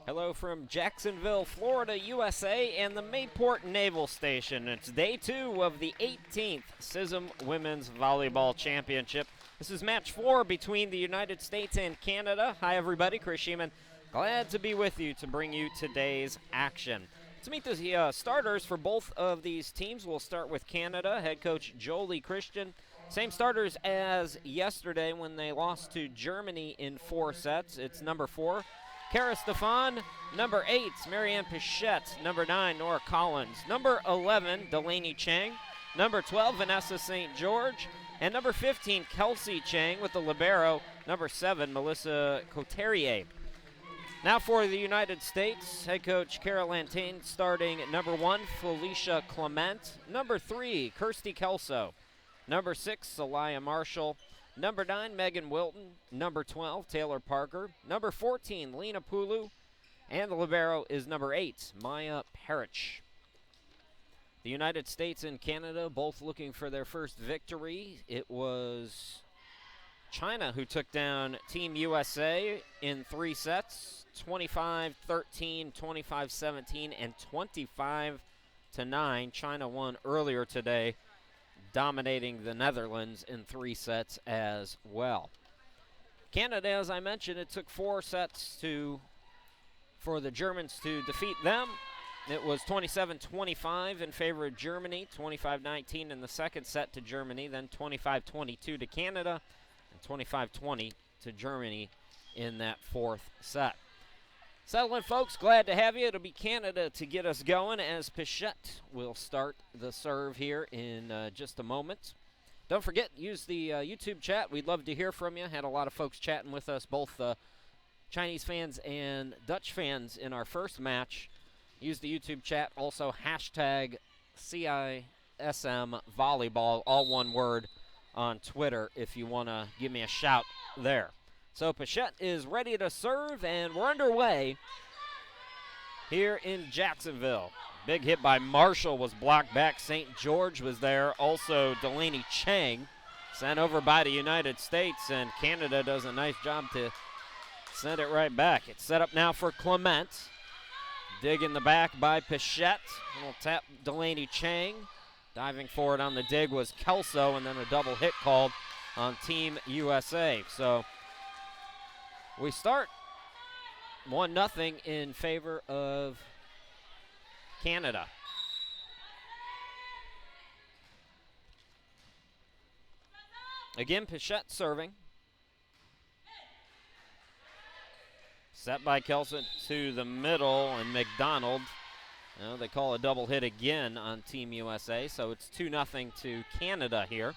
Hello from Jacksonville, Florida, USA, and the Mayport Naval Station. It's day 2 of the 18th CISM Women's Volleyball Championship. This is match 4 between the United States and Canada. Hi, everybody. Chris Sheeman. Glad to be with you to bring you today's action. To meet the starters for both of these teams, we'll start with Canada. Head coach Jolie Christian. Same starters as yesterday when they lost to Germany in 4 sets. It's number 4. Kara Stefan, number 8, Marianne Pichette, number 9, Nora Collins, number 11, Delaney Chang, number 12, Vanessa St. George, and number 15, Kelsey Chang with the libero, number 7, Melissa Coterier. Now for the United States, head coach Cara Lantain starting number 1, Felicia Clement, number 3, Kirsty Kelso, number 6, Celia Marshall, number 9, Megan Wilton. Number 12, Taylor Parker. Number 14, Lena Pulu. And the libero is number 8, Maya Parich. The United States and Canada both looking for their first victory. It was China who took down Team USA in 3 sets, 25-13, 25-17, and 25-9. China won earlier today, dominating the Netherlands in 3 sets as well. Canada, as I mentioned, it took 4 sets for the Germans to defeat them. It was 27-25 in favor of Germany, 25-19 in the second set to Germany, then 25-22 to Canada, and 25-20 to Germany in that 4th set. Settle in, folks. Glad to have you. It'll be Canada to get us going as Pichette will start the serve here in just a moment. Don't forget, use the YouTube chat. We'd love to hear from you. Had a lot of folks chatting with us, both Chinese fans and Dutch fans in our first match. Use the YouTube chat. Also, hashtag CISM Volleyball, all one word, on Twitter if you want to give me a shout there. So Pichette is ready to serve, and we're underway here in Jacksonville. Big hit by Marshall was blocked back. St. George was there. Also Delaney Chang sent over by the United States, and Canada does a nice job to send it right back. It's set up now for Clement. Dig in the back by Pichette. Little tap Delaney Chang. Diving forward on the dig was Kelso, and then a double hit called on Team USA. So we start 1-0 in favor of Canada. Again, Pichette serving. Set by Kelso to the middle, and McDonald. They call a double hit again on Team USA, so it's 2-0 to Canada here.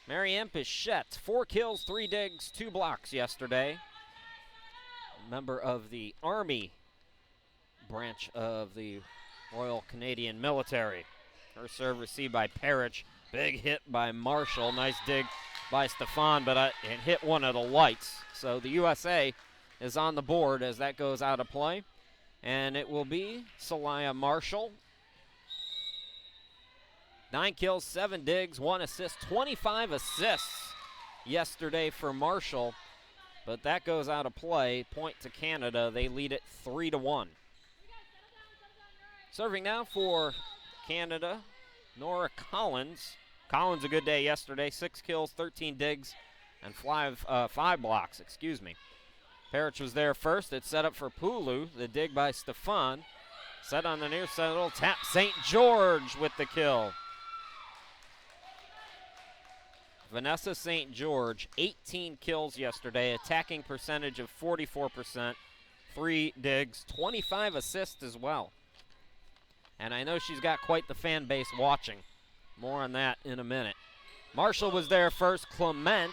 Marianne Pichette, 4 kills, 3 digs, 2 blocks yesterday. Member of the Army branch of the Royal Canadian Military. Her serve received by Parich. Big hit by Marshall. Nice dig by Stefan, but it hit one of the lights. So the USA is on the board as that goes out of play. And it will be Celia Marshall. 9 kills, 7 digs, 1 assist, 25 assists yesterday for Marshall. But that goes out of play. Point to Canada. They lead it 3-1. Serving now for Canada, Nora Collins. Collins a good day yesterday. 6 kills, 13 digs, and 5 blocks, Parich was there first. It's set up for Pulu. The dig by Stefan. Set on the near side, a little tap. St. George with the kill. Vanessa St. George, 18 kills yesterday. Attacking percentage of 44%. 3 digs, 25 assists as well. And I know she's got quite the fan base watching. More on that in a minute. Marshall was there first. Clement.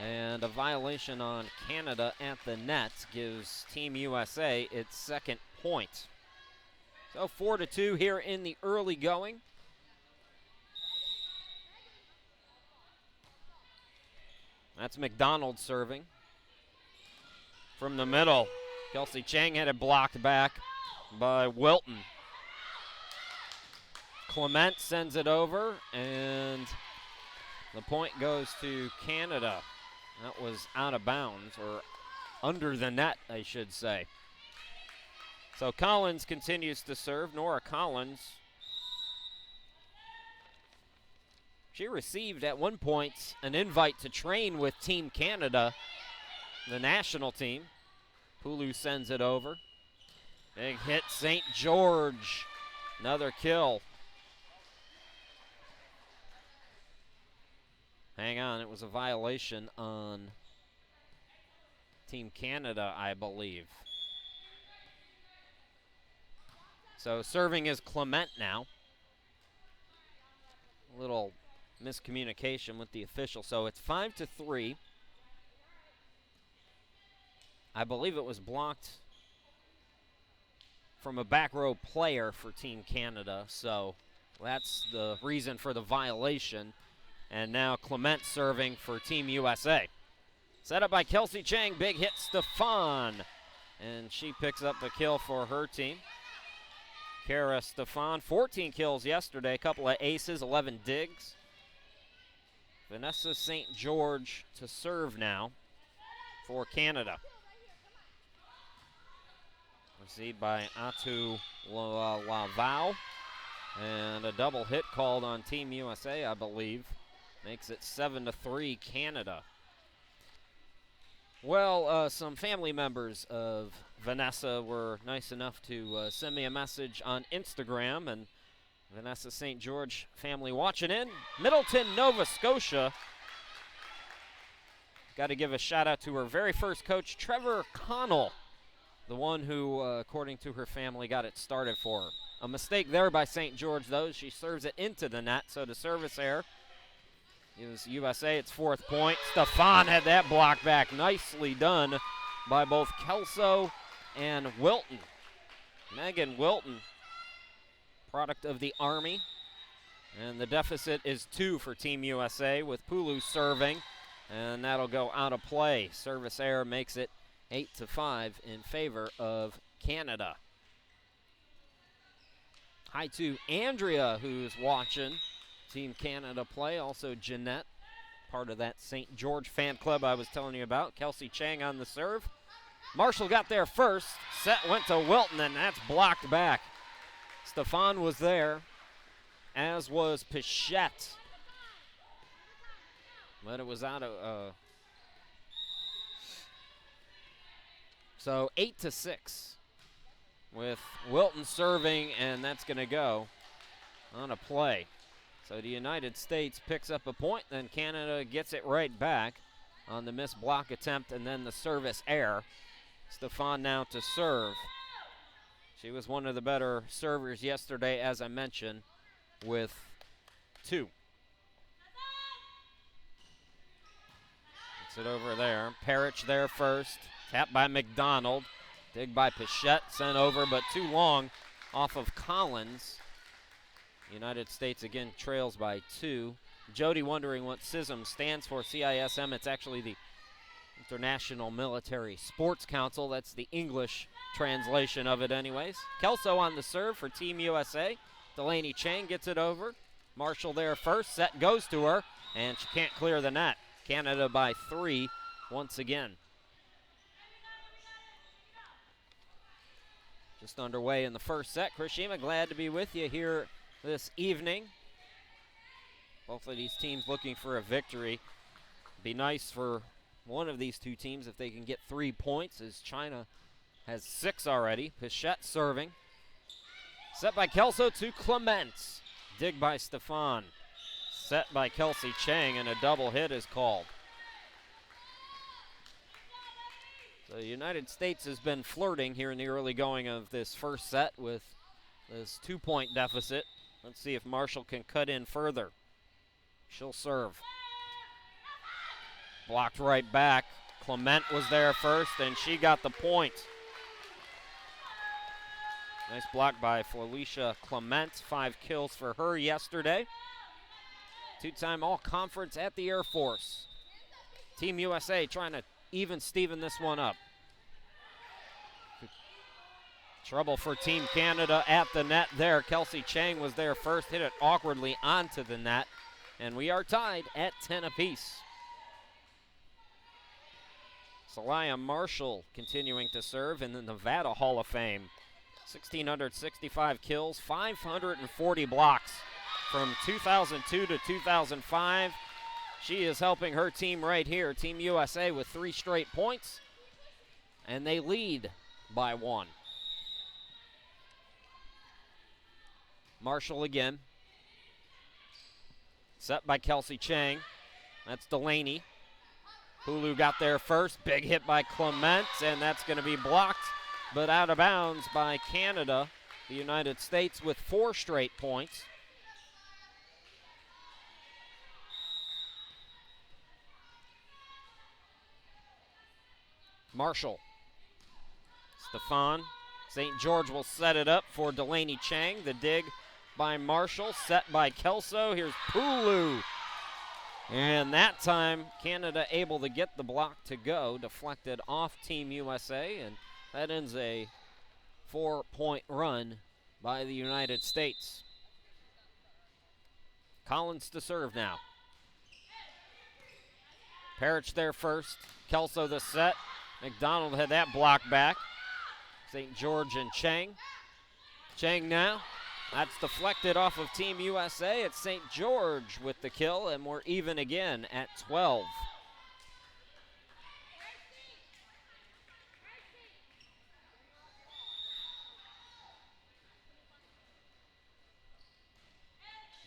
And a violation on Canada at the net gives Team USA its 2nd point. So 4-2 here in the early going. That's McDonald serving. From the middle, Kelsey Chang had it blocked back by Wilton. Clement sends it over, and the point goes to Canada. That was out of bounds, or under the net, I should say. So Collins continues to serve. Nora Collins. She received at one point an invite to train with Team Canada, the national team. Pulu sends it over. Big hit, St. George. Another kill. Hang on, it was a violation on Team Canada, I believe. So serving is Clement now. A little miscommunication with the official. So it's 5-3. I believe it was blocked from a back row player for Team Canada. So that's the reason for the violation. And now Clement serving for Team USA. Set up by Kelsey Chang. Big hit, Stefan. And she picks up the kill for her team. Kara Stefan, 14 kills yesterday. A couple of aces, 11 digs. Vanessa St. George to serve now for Canada. Received by Atu Lavau. And a double hit called on Team USA, I believe. Makes it 7-3 Canada. Well, some family members of Vanessa were nice enough to send me a message on Instagram, and Vanessa St. George family watching in Middleton, Nova Scotia. Got to give a shout out to her very first coach, Trevor Connell, the one who, according to her family, got it started for her. A mistake there by St. George, though. She serves it into the net, so the service error is USA. It's fourth point. Stefan had that block back. Nicely done by both Kelso and Wilton. Megan Wilton, product of the Army. And the deficit is 2 for Team USA with Pulu serving. And that'll go out of play. Service error makes it 8-5 in favor of Canada. Hi to Andrea, who's watching Team Canada play. Also Jeanette, part of that St. George fan club I was telling you about. Kelsey Chang on the serve. Marshall got there first. Set went to Wilton, and that's blocked back. Stefan was there, as was Pichette. But it was out of... So 8-6 with Wilton serving, and that's going to go on a play. So the United States picks up a point, then Canada gets it right back on the missed block attempt and then the service error. Stefan now to serve. She was one of the better servers yesterday, as I mentioned, with 2. Gets it over there. Parrish there first. Tapped by McDonald. Dig by Pichette. Sent over, but too long off of Collins. United States again trails by 2. Jody wondering what CISM stands for. CISM, it's actually the International Military Sports Council. That's the English translation of it anyways. Kelso on the serve for Team USA. Delaney Chang gets it over. Marshall there first. Set goes to her, and she can't clear the net. Canada by 3 once again. Just underway in the first set. Krishima, glad to be with you here this evening. Both of these teams looking for a victory. Be nice for one of these two teams if they can get 3 points, as China has 6 already. Pichette serving. Set by Kelso to Clements. Dig by Stefan. Set by Kelsey Chang, and a double hit is called. So the United States has been flirting here in the early going of this first set with this 2-point deficit. Let's see if Marshall can cut in further. She'll serve. Blocked right back. Clement was there first, and she got the point. Nice block by Felicia Clement. 5 kills for her yesterday. 2-time All-Conference at the Air Force. Team USA trying to even Steven this one up. Trouble for Team Canada at the net there. Kelsey Chang was there first, hit it awkwardly onto the net, and we are tied at 10 apiece. Celaya Marshall continuing to serve in the Nevada Hall of Fame. 1,665 kills, 540 blocks from 2002 to 2005. She is helping her team right here, Team USA, with 3 straight points, and they lead by 1. Marshall again. Set by Kelsey Chang. That's Delaney. Hulu got there first. Big hit by Clement, and that's going to be blocked, but out of bounds by Canada. The United States with 4 straight points. Marshall. Stefan. St. George will set it up for Delaney Chang. The dig by Marshall, set by Kelso. Here's Pulu. And that time, Canada able to get the block to go, deflected off Team USA, and that ends a 4-point run by the United States. Collins to serve now. Parrish there first. Kelso the set. McDonald had that block back. St. George and Chang. Chang now. That's deflected off of Team USA. It's St. George with the kill, and we're even again at 12.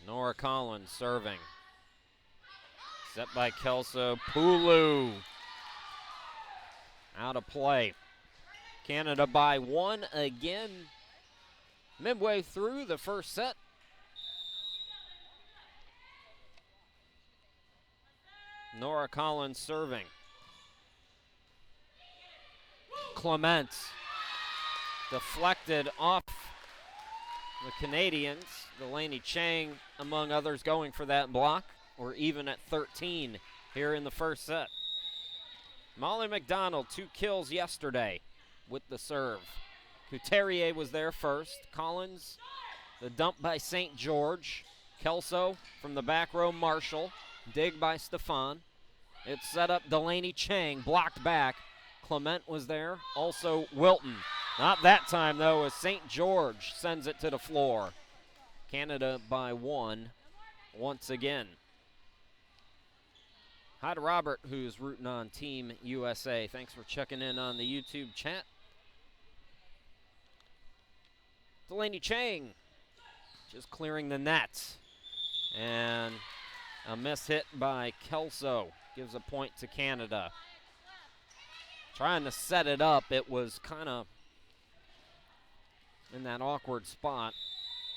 Nora Collins serving. Set by Kelso. Pulu. Out of play. Canada by 1 again. Midway through the first set. Nora Collins serving. Clement deflected off the Canadians. Delaney Chang, among others, going for that block. We're even at 13 here in the first set. Molly McDonald, 2 kills yesterday with the serve. Couturier was there first. Collins, the dump by St. George. Kelso from the back row, Marshall. Dig by Stefan. It's set up Delaney Chang, blocked back. Clement was there. Also Wilton. Not that time, though, as St. George sends it to the floor. Canada by 1 once again. Hi to Robert, who's rooting on Team USA. Thanks for checking in on the YouTube chat. Delaney Chang just clearing the net. And a miss hit by Kelso gives a point to Canada. Trying to set it up, it was kind of in that awkward spot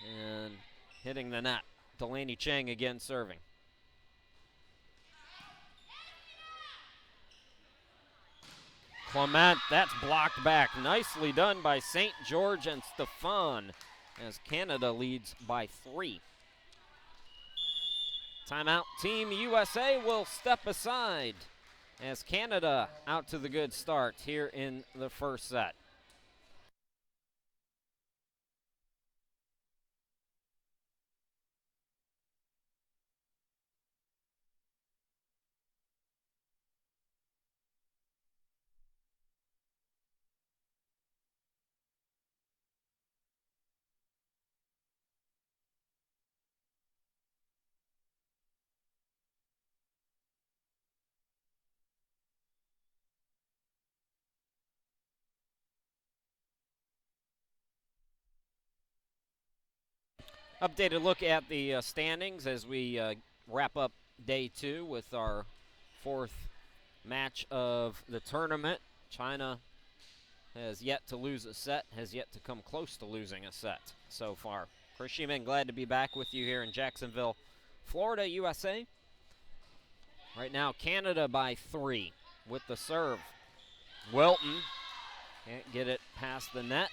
and hitting the net. Delaney Chang again serving. Clement, that's blocked back. Nicely done by St. George and Stefan as Canada leads by 3. Timeout. Team USA will step aside as Canada out to the good start here in the first set. Updated look at the standings as we wrap up day 2 with our 4th match of the tournament. China has yet to lose a set, has yet to come close to losing a set so far. Chris Sheeman, glad to be back with you here in Jacksonville, Florida, USA. Right now, Canada by 3 with the serve. Wilton can't get it past the net.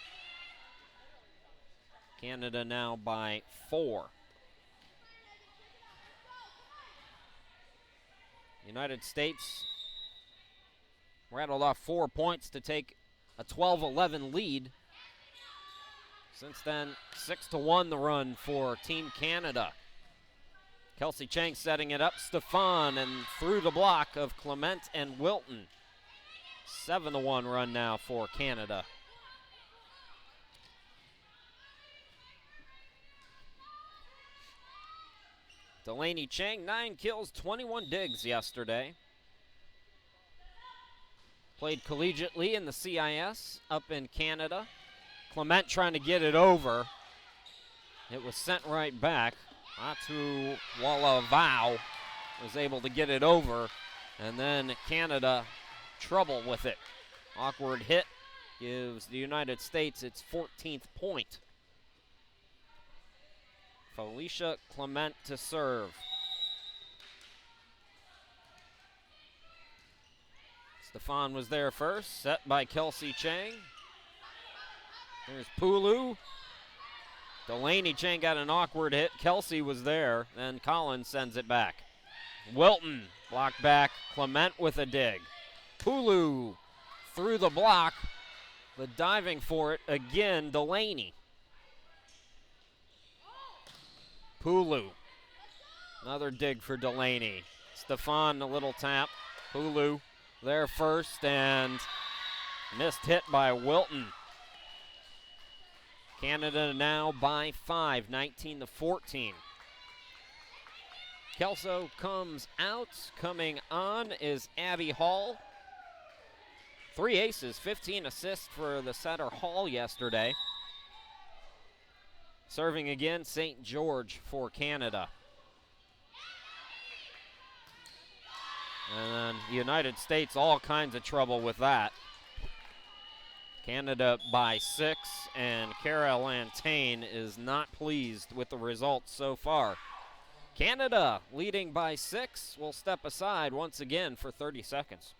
Canada now by 4. United States rattled off 4 points to take a 12-11 lead. Since then, 6-1 the run for Team Canada. Kelsey Chang setting it up. Stefan and through the block of Clement and Wilton. 7-1 run now for Canada. Delaney Chang, 9 kills, 21 digs yesterday. Played collegiately in the CIS up in Canada. Clement trying to get it over. It was sent right back. Atu Walavau was able to get it over, and then Canada trouble with it. Awkward hit gives the United States its 14th point. Felicia Clement to serve. Stefan was there first, set by Kelsey Chang. There's Pulu. Delaney Chang got an awkward hit. Kelsey was there, and Collins sends it back. Wilton blocked back. Clement with a dig. Pulu through the block, but diving for it again, Delaney. Pulu. Another dig for Delaney. Stefan, a little tap. Pulu there first, and missed hit by Wilton. Canada now by 5, 19-14. Kelso comes out. Coming on is Abby Hall. 3 aces, 15 assists for the setter Hall yesterday. Serving again, St. George for Canada. And then the United States, all kinds of trouble with that. Canada by 6, and Cara Lantain is not pleased with the results so far. Canada leading by 6 will step aside once again for 30 seconds.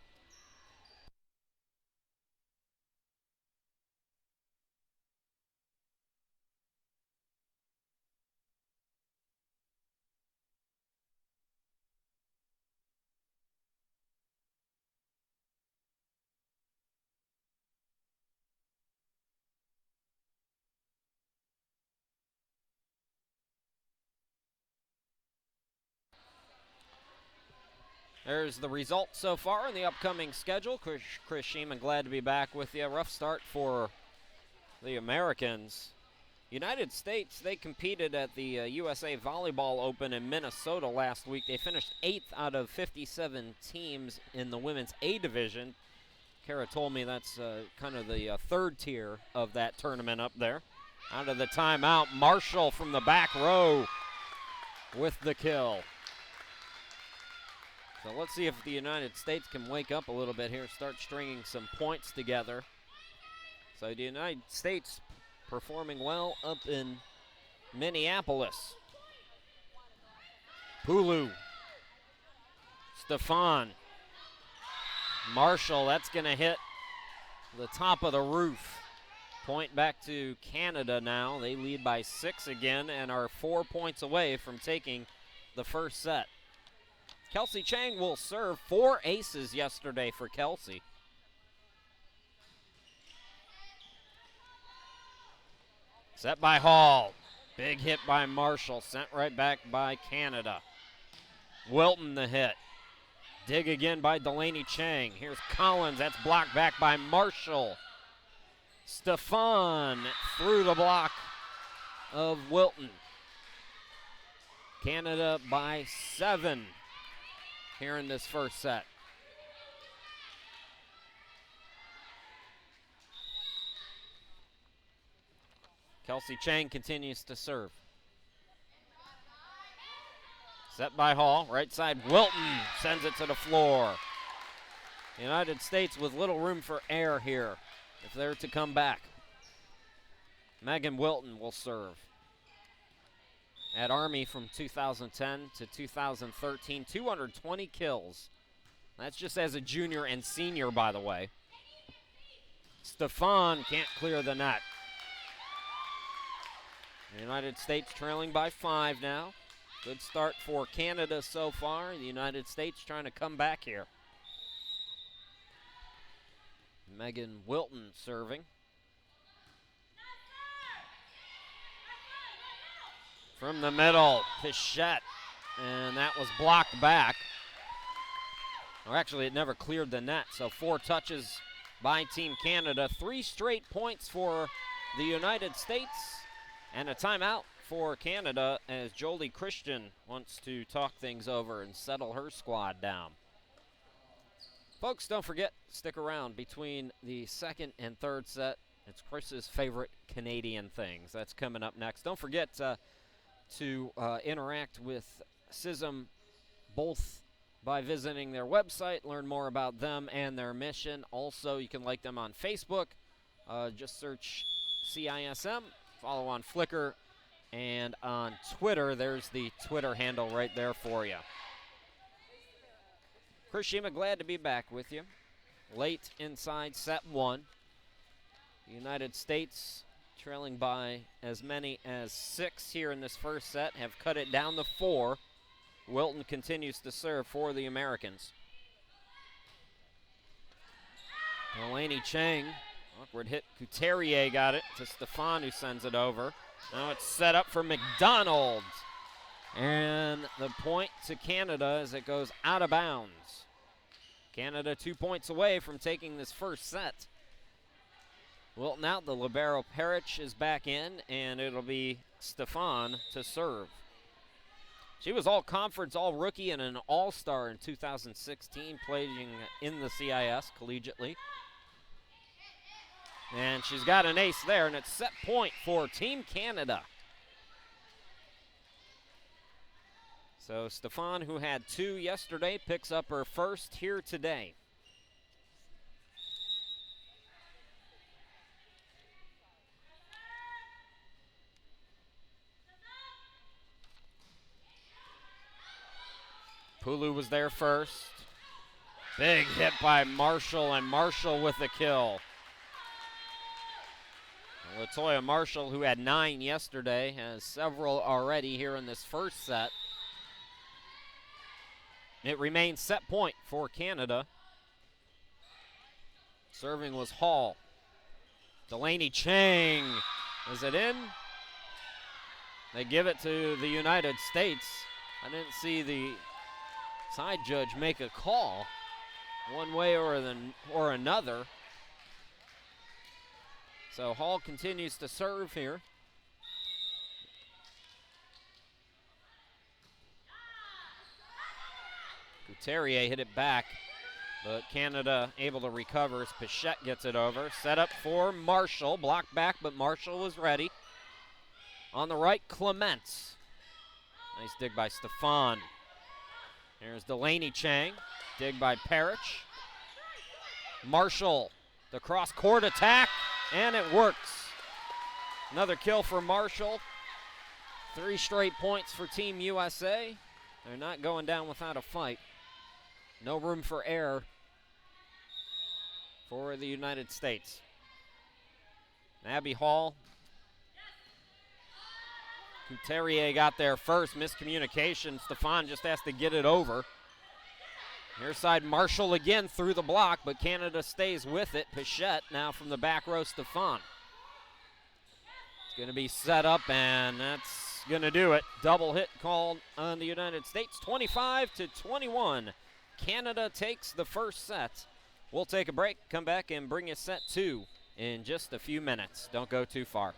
There's the results so far in the upcoming schedule. Chris Sheeman, glad to be back with you. Rough start for the Americans. United States, they competed at the USA Volleyball Open in Minnesota last week. They finished 8th out of 57 teams in the women's A division. Kara told me that's kind of the third tier of that tournament up there. Out of the timeout, Marshall from the back row with the kill. So let's see if the United States can wake up a little bit here, start stringing some points together. So the United States performing well up in Minneapolis. Pulu. Stefan. Marshall, that's going to hit the top of the roof. Point back to Canada now. They lead by 6 again and are 4 points away from taking the first set. Kelsey Chang will serve. 4 aces yesterday for Kelsey. Set by Hall. Big hit by Marshall. Sent right back by Canada. Wilton the hit. Dig again by Delaney Chang. Here's Collins. That's blocked back by Marshall. Stefan through the block of Wilton. Canada by 7 here in this first set. Kelsey Chang continues to serve. Set by Hall, right side, Wilton sends it to the floor. United States with little room for error here if they're to come back. Megan Wilton will serve. At Army from 2010 to 2013, 220 kills. That's just as a junior and senior, by the way. Stefan can't clear the net. The United States trailing by 5 now. Good start for Canada so far. The United States trying to come back here. Megan Wilton serving. From the middle, Pichette, and that was blocked back. Or actually, it never cleared the net, so 4 touches by Team Canada. 3 straight points for the United States, and a timeout for Canada as Jolie Christian wants to talk things over and settle her squad down. Folks, don't forget, stick around between the second and third set. It's Chris's favorite Canadian things. That's coming up next. Don't forget to interact with CISM both by visiting their website, learn more about them and their mission. Also, you can like them on Facebook. Just search CISM, follow on Flickr, and on Twitter. There's the Twitter handle right there for you. Chris Shima, glad to be back with you. Late inside set 1. The United States trailing by as many as 6 here in this first set, have cut it down to 4. Wilton continues to serve for the Americans. Delaney Chang, awkward hit. Couturier got it to Stefan, who sends it over. Now it's set up for McDonald. And the point to Canada as it goes out of bounds. Canada 2 points away from taking this first set. Wilton out, the libero Parrish is back in, and it'll be Stefan to serve. She was all-conference, all-rookie, and an all-star in 2016, playing in the CIS collegiately. And she's got an ace there, and it's set point for Team Canada. So Stefan, who had 2 yesterday, picks up her first here today. Pulu was there first. Big hit by Marshall, and Marshall with the kill. Latoya Marshall, who had 9 yesterday, has several already here in this first set. It remains set point for Canada. Serving was Hall. Delaney Chang. Is it in? They give it to the United States. I didn't see the side judge make a call one way or another. So Hall continues to serve here. Couturier hit it back, but Canada able to recover as Pichette gets it over. Set up for Marshall, blocked back, but Marshall was ready. On the right, Clements. Nice dig by Stefan. Here's Delaney Chang, dig by Parrish. Marshall, the cross-court attack, and it works. Another kill for Marshall. 3 straight points for Team USA. They're not going down without a fight. No room for error for the United States. Abby Hall. Couturier got there first. Miscommunication. Stefan just has to get it over. Near side Marshall again through the block, but Canada stays with it. Pichette now from the back row, Stefan. It's going to be set up, and that's going to do it. Double hit called on the United States. 25-21. Canada takes the first set. We'll take a break, come back, and bring you set 2 in just a few minutes. Don't go too far.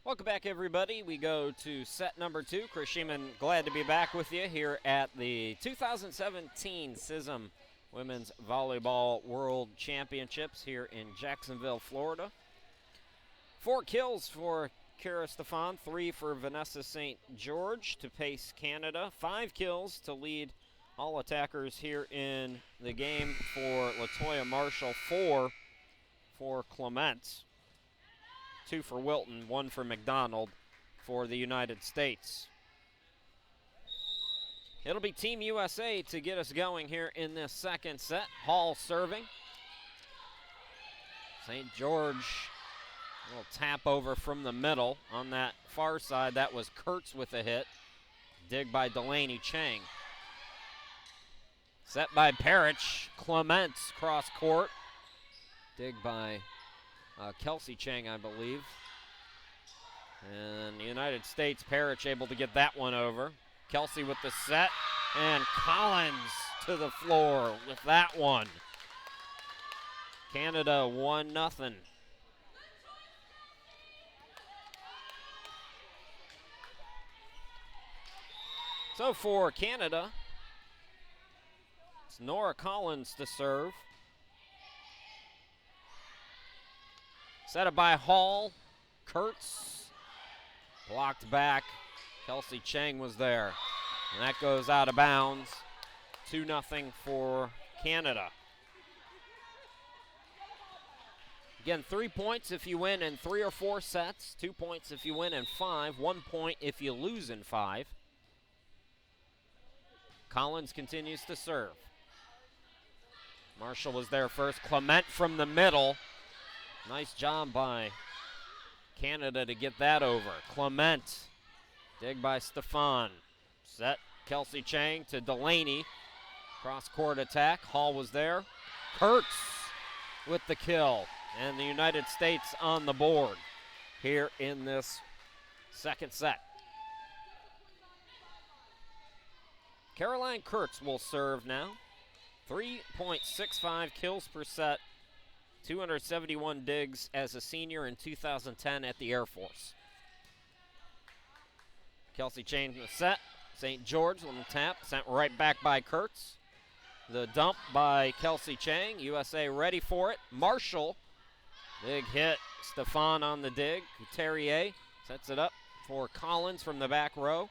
Welcome back, everybody. We go to set number 2. Chris Sheeman, glad to be back with you here at the 2017 CISM Women's Volleyball World Championships here in Jacksonville, Florida. 4 kills for Kara Stefan, 3 for Vanessa St. George to pace Canada, 5 kills to lead all attackers here in the game for Latoya Marshall, 4 for Clement. 2 for Wilton, 1 for McDonald for the United States. It'll be Team USA to get us going here in this second set. Hall serving. St. George, a little tap over from the middle on that far side. That was Kurtz with a hit. Dig by Delaney Chang. Set by Parrish. Clements cross court. Dig by Kelsey Chang, I believe. And the United States, Parrish able to get that one over. Kelsey with the set, and Collins to the floor with that one. Canada 1-0. So for Canada, it's Nora Collins to serve. Set up by Hall. Kurtz blocked back. Kelsey Chang was there. And that goes out of bounds. 2-0 for Canada. Again, 3 points if you win in 3 or 4 sets. 2 points if you win in 5. 1 point if you lose in 5. Collins continues to serve. Marshall was there first. Clement from the middle. Nice job by Canada to get that over. Clement, dig by Stefan. Set, Kelsey Chang to Delaney. Cross-court attack, Hall was there. Kurtz with the kill. And the United States on the board here in this second set. Caroline Kurtz will serve now. 3.65 kills per set. 271 digs as a senior in 2010 at the Air Force. Kelsey Chang in the set. St. George on the tap, sent right back by Kurtz. The dump by Kelsey Chang. USA ready for it. Marshall, big hit. Stefan on the dig. Couturier sets it up for Collins from the back row.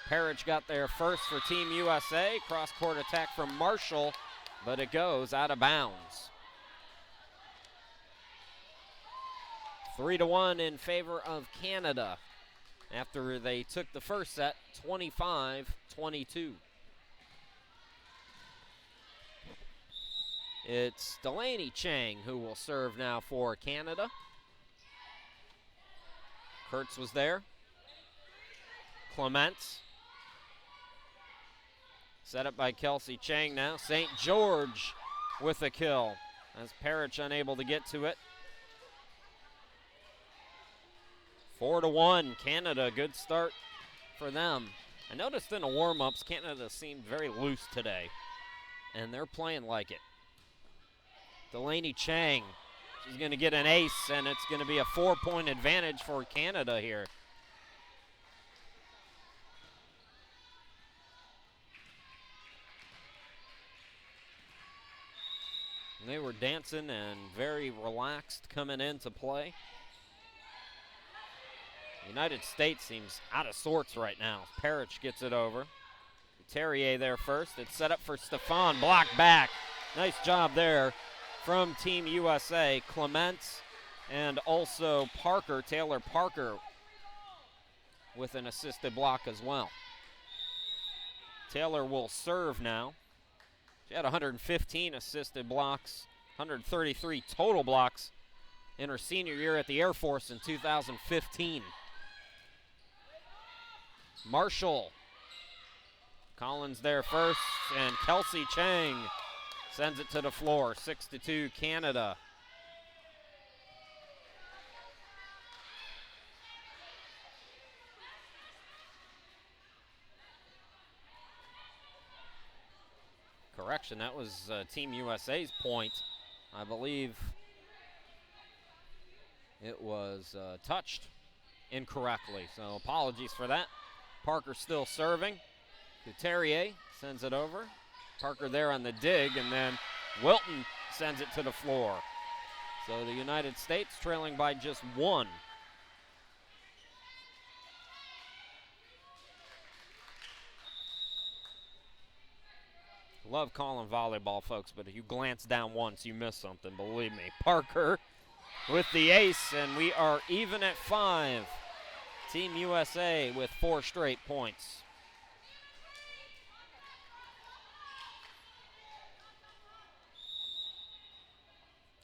Parrish got there first for Team USA. Cross-court attack from Marshall, but it goes out of bounds. 3-1 in favor of Canada after they took the first set, 25-22. It's Delaney Chang who will serve now for Canada. Kurtz was there. Clements. Set up by Kelsey Chang now. St. George with a kill as Parrish unable to get to it. 4-1, Canada, good start for them. I noticed in the warm-ups, Canada seemed very loose today, and they're playing like it. Delaney Chang, she's going to get an ace, and it's going to be a 4-point advantage for Canada here. And they were dancing and very relaxed coming into play. United States seems out of sorts right now. Parrish gets it over. Terrier there first. It's set up for Stefan. Blocked back. Nice job there from Team USA. Clements and also Parker, Taylor Parker, with an assisted block as well. Taylor will serve now. She had 115 assisted blocks, 133 total blocks in her senior year at the Air Force in 2015. Marshall. Collins there first, and Kelsey Chang sends it to the floor. 6-2 Canada. Correction, that was Team USA's point. I believe it was touched incorrectly. So apologies for that. Parker still serving. Couturier sends it over. Parker there on the dig, and then Wilton sends it to the floor. So the United States trailing by just one. Love calling volleyball, folks, but if you glance down once, you miss something, believe me. Parker with the ace, and we are even at 5. Team USA with 4 straight points.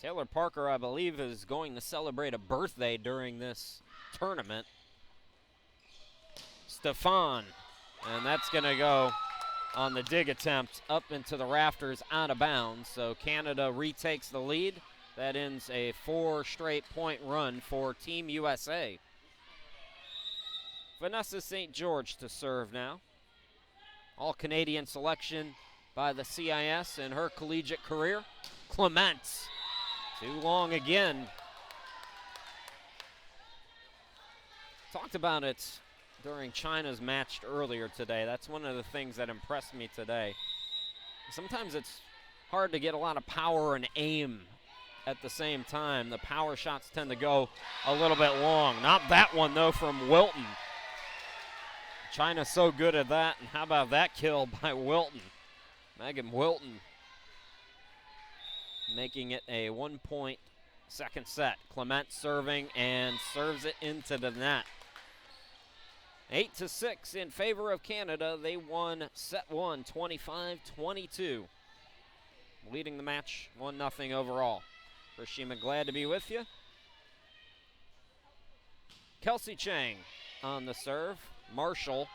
Taylor Parker, I believe, is going to celebrate a birthday during this tournament. Stefan, and that's going to go on the dig attempt up into the rafters out of bounds. So Canada retakes the lead. That ends a 4 straight point run for Team USA. Vanessa St. George to serve now. All-Canadian selection by the CIS in her collegiate career. Clements, too long again. Talked about it during China's match earlier today. That's one of the things that impressed me today. Sometimes it's hard to get a lot of power and aim at the same time. The power shots tend to go a little bit long. Not that one, though, from Wilton. China's so good at that, and how about that kill by Wilton? Megan Wilton making it a 1-point second set. Clement serving and serves it into the net. 8-6 in favor of Canada. They won set 1, 25-22. Leading the match 1-0 overall. Rashima, glad to be with you. Kelsey Chang on the serve. Marshall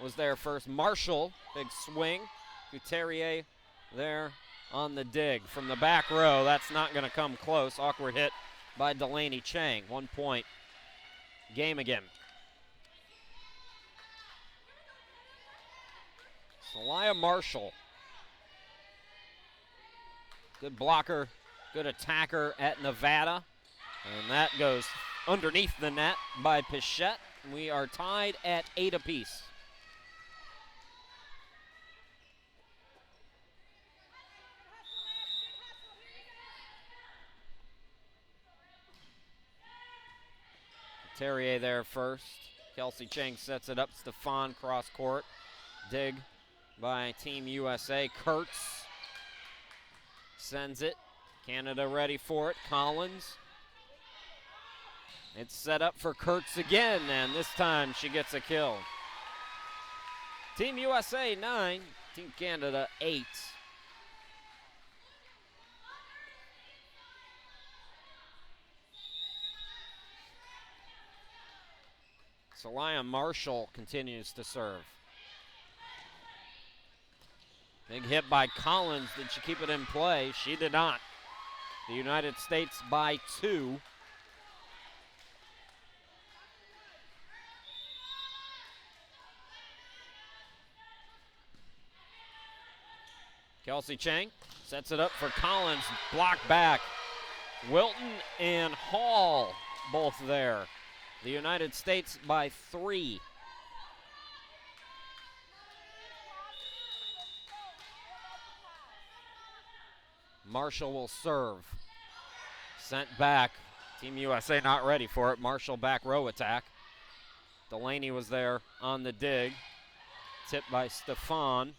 was there first. Marshall, big swing. Couturier there on the dig. From the back row, that's not going to come close. Awkward hit by Delaney Chang. 1 point game again. Celia Marshall. Good blocker, good attacker at Nevada. And that goes underneath the net by Pichette. We are tied at 8 apiece. Terrier there first. Kelsey Chang sets it up. Stefan cross court. Dig by Team USA. Kurtz sends it. Canada ready for it. Collins. It's set up for Kurtz again, and this time she gets a kill. Team USA 9, Team Canada 8. Celia Marshall continues to serve. Big hit by Collins. Did she keep it in play? She did not. The United States by 2. Kelsey Chang sets it up for Collins. Blocked back. Wilton and Hall both there. The United States by 3. Marshall will serve. Sent back. Team USA not ready for it. Marshall back row attack. Delaney was there on the dig. Tipped by Stefan.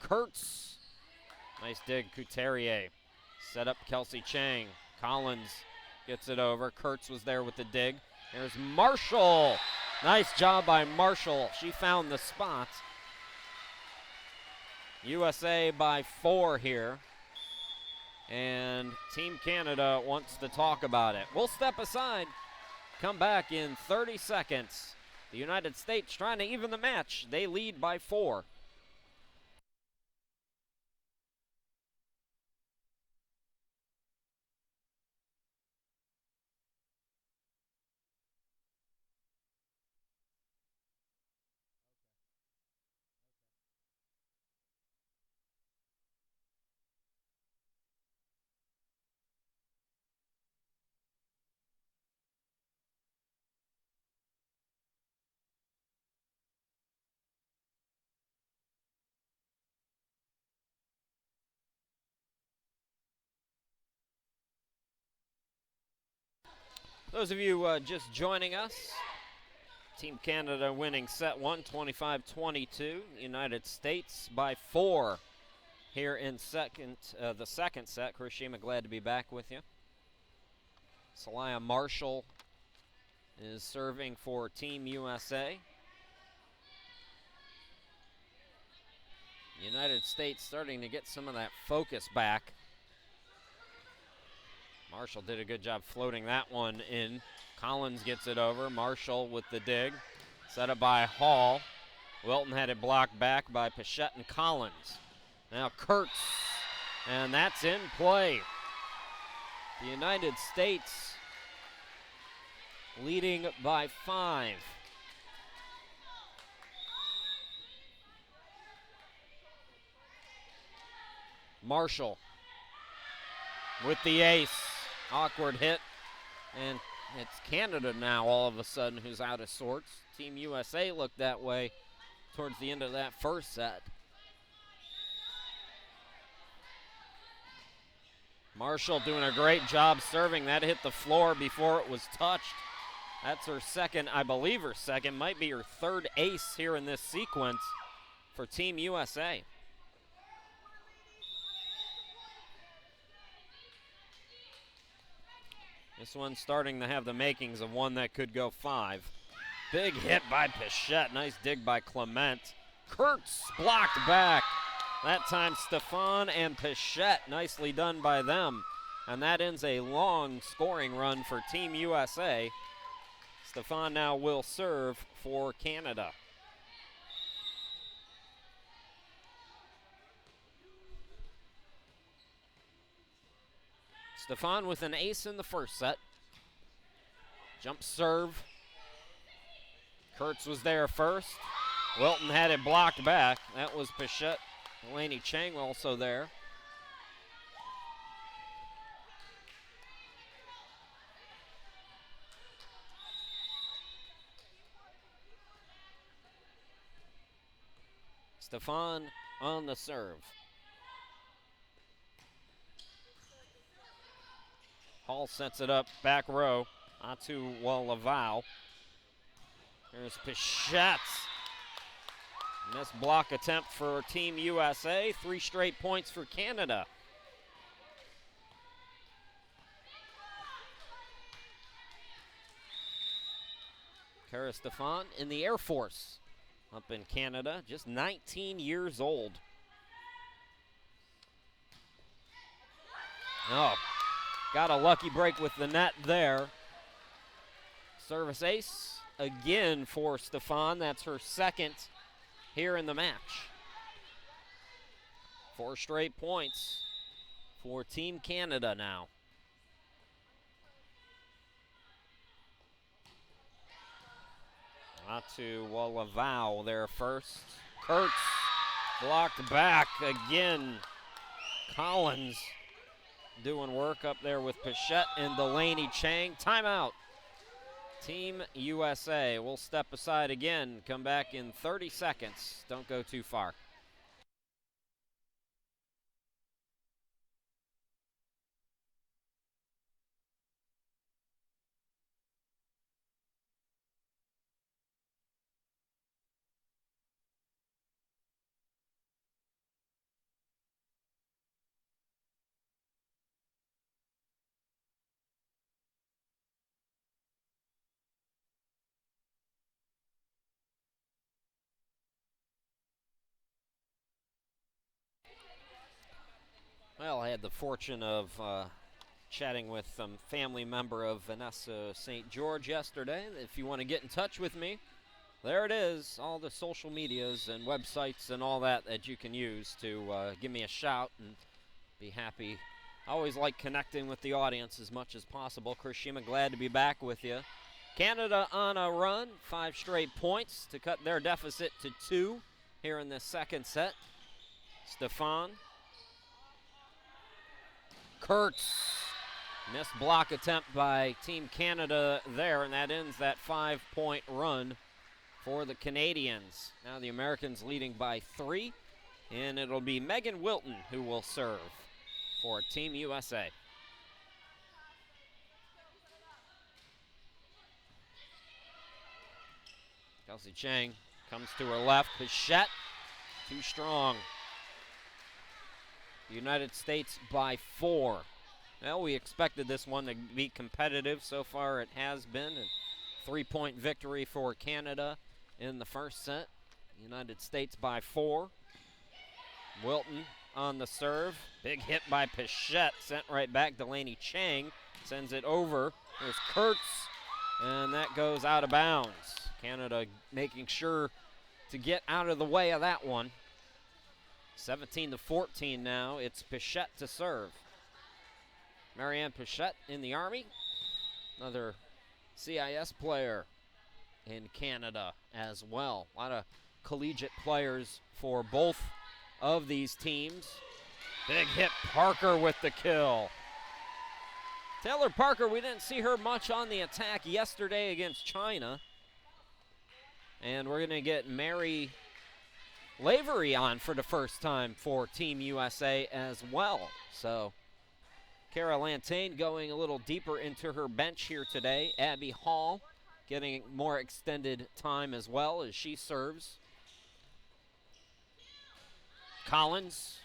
Kurtz. Nice dig, Couturier. Set up Kelsey Chang. Collins gets it over. Kurtz was there with the dig. There's Marshall. Nice job by Marshall. She found the spot. USA by 4 here. And Team Canada wants to talk about it. We'll step aside. Come back in 30 seconds. The United States trying to even the match. They lead by 4. Those of you just joining us, Team Canada winning set one, 25-22. United States by 4 here in the second set. Kurashima, glad to be back with you. Salaya Marshall is serving for Team USA. United States starting to get some of that focus back. Marshall did a good job floating that one in. Collins gets it over. Marshall with the dig. Set up by Hall. Wilton had it blocked back by Pichette and Collins. Now Kurtz, and that's in play. The United States leading by 5. Marshall with the ace. Awkward hit. And it's Canada now all of a sudden who's out of sorts. Team USA looked that way towards the end of that first set. Marshall doing a great job serving. That hit the floor before it was touched. That's her second, I believe her second, might be her third ace here in this sequence for Team USA. This one's starting to have the makings of one that could go 5. Big hit by Pichette. Nice dig by Clement. Kurtz blocked back. That time Stefan and Pichette. Nicely done by them. And that ends a long scoring run for Team USA. Stefan now will serve for Canada. Stefan with an ace in the first set. Jump serve. Kurtz was there first. Wilton had it blocked back. That was Pichette. Laney Chang also there. Stefan on the serve. Hall sets it up, back row, onto Laval. There's Pichette. Missed block attempt for Team USA. 3 straight points for Canada. Cara Stefan in the Air Force up in Canada, just 19 years old. Oh. Got a lucky break with the net there. Service ace again for Stefan. That's her second here in the match. 4 straight points for Team Canada now. Out to Laval there first. Kurtz blocked back again. Collins doing work up there with Pichette and Delaney Chang. Timeout. Team USA will step aside again. Come back in 30 seconds. Don't go too far. Well, I had the fortune of chatting with some family member of Vanessa St. George yesterday. If you want to get in touch with me, there it is, all the social medias and websites and all that you can use to give me a shout and be happy. I always like connecting with the audience as much as possible. Kurashima, glad to be back with you. Canada on a run, 5 straight points to cut their deficit to 2 here in the second set. Stefan. Kurtz. Missed block attempt by Team Canada there, and that ends that 5-point run for the Canadians. Now the Americans leading by 3, and it'll be Megan Wilton who will serve for Team USA. Kelsey Chang comes to her left. Bichette, too strong. The United States by 4. Well, we expected this one to be competitive. So far it has been. A 3-point victory for Canada in the first set. United States by 4. Wilton on the serve. Big hit by Pichette. Sent right back. Delaney Chang sends it over. There's Kurtz. And that goes out of bounds. Canada making sure to get out of the way of that one. 17-14 now. It's Pichette to serve. Marianne Pichette in the Army. Another CIS player in Canada as well. A lot of collegiate players for both of these teams. Big hit, Parker with the kill. Taylor Parker, we didn't see her much on the attack yesterday against China. And we're going to get Mary Lavery on for the first time for Team USA as well. So Kara Lantain going a little deeper into her bench here today. Abby Hall getting more extended time as well as she serves. Collins,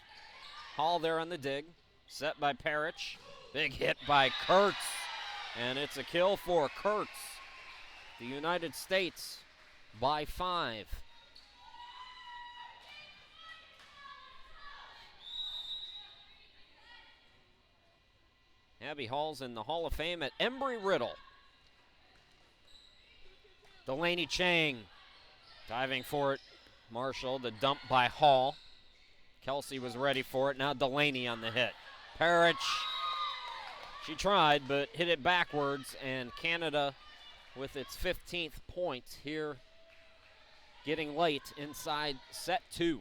Hall there on the dig. Set by Parrish. Big hit by Kurtz. And it's a kill for Kurtz. The United States by 5. Abby Hall's in the Hall of Fame at Embry-Riddle. Delaney Chang diving for it. Marshall, the dump by Hall. Kelsey was ready for it. Now Delaney on the hit. Parrish, she tried but hit it backwards, and Canada with its 15th point here, getting late inside set 2.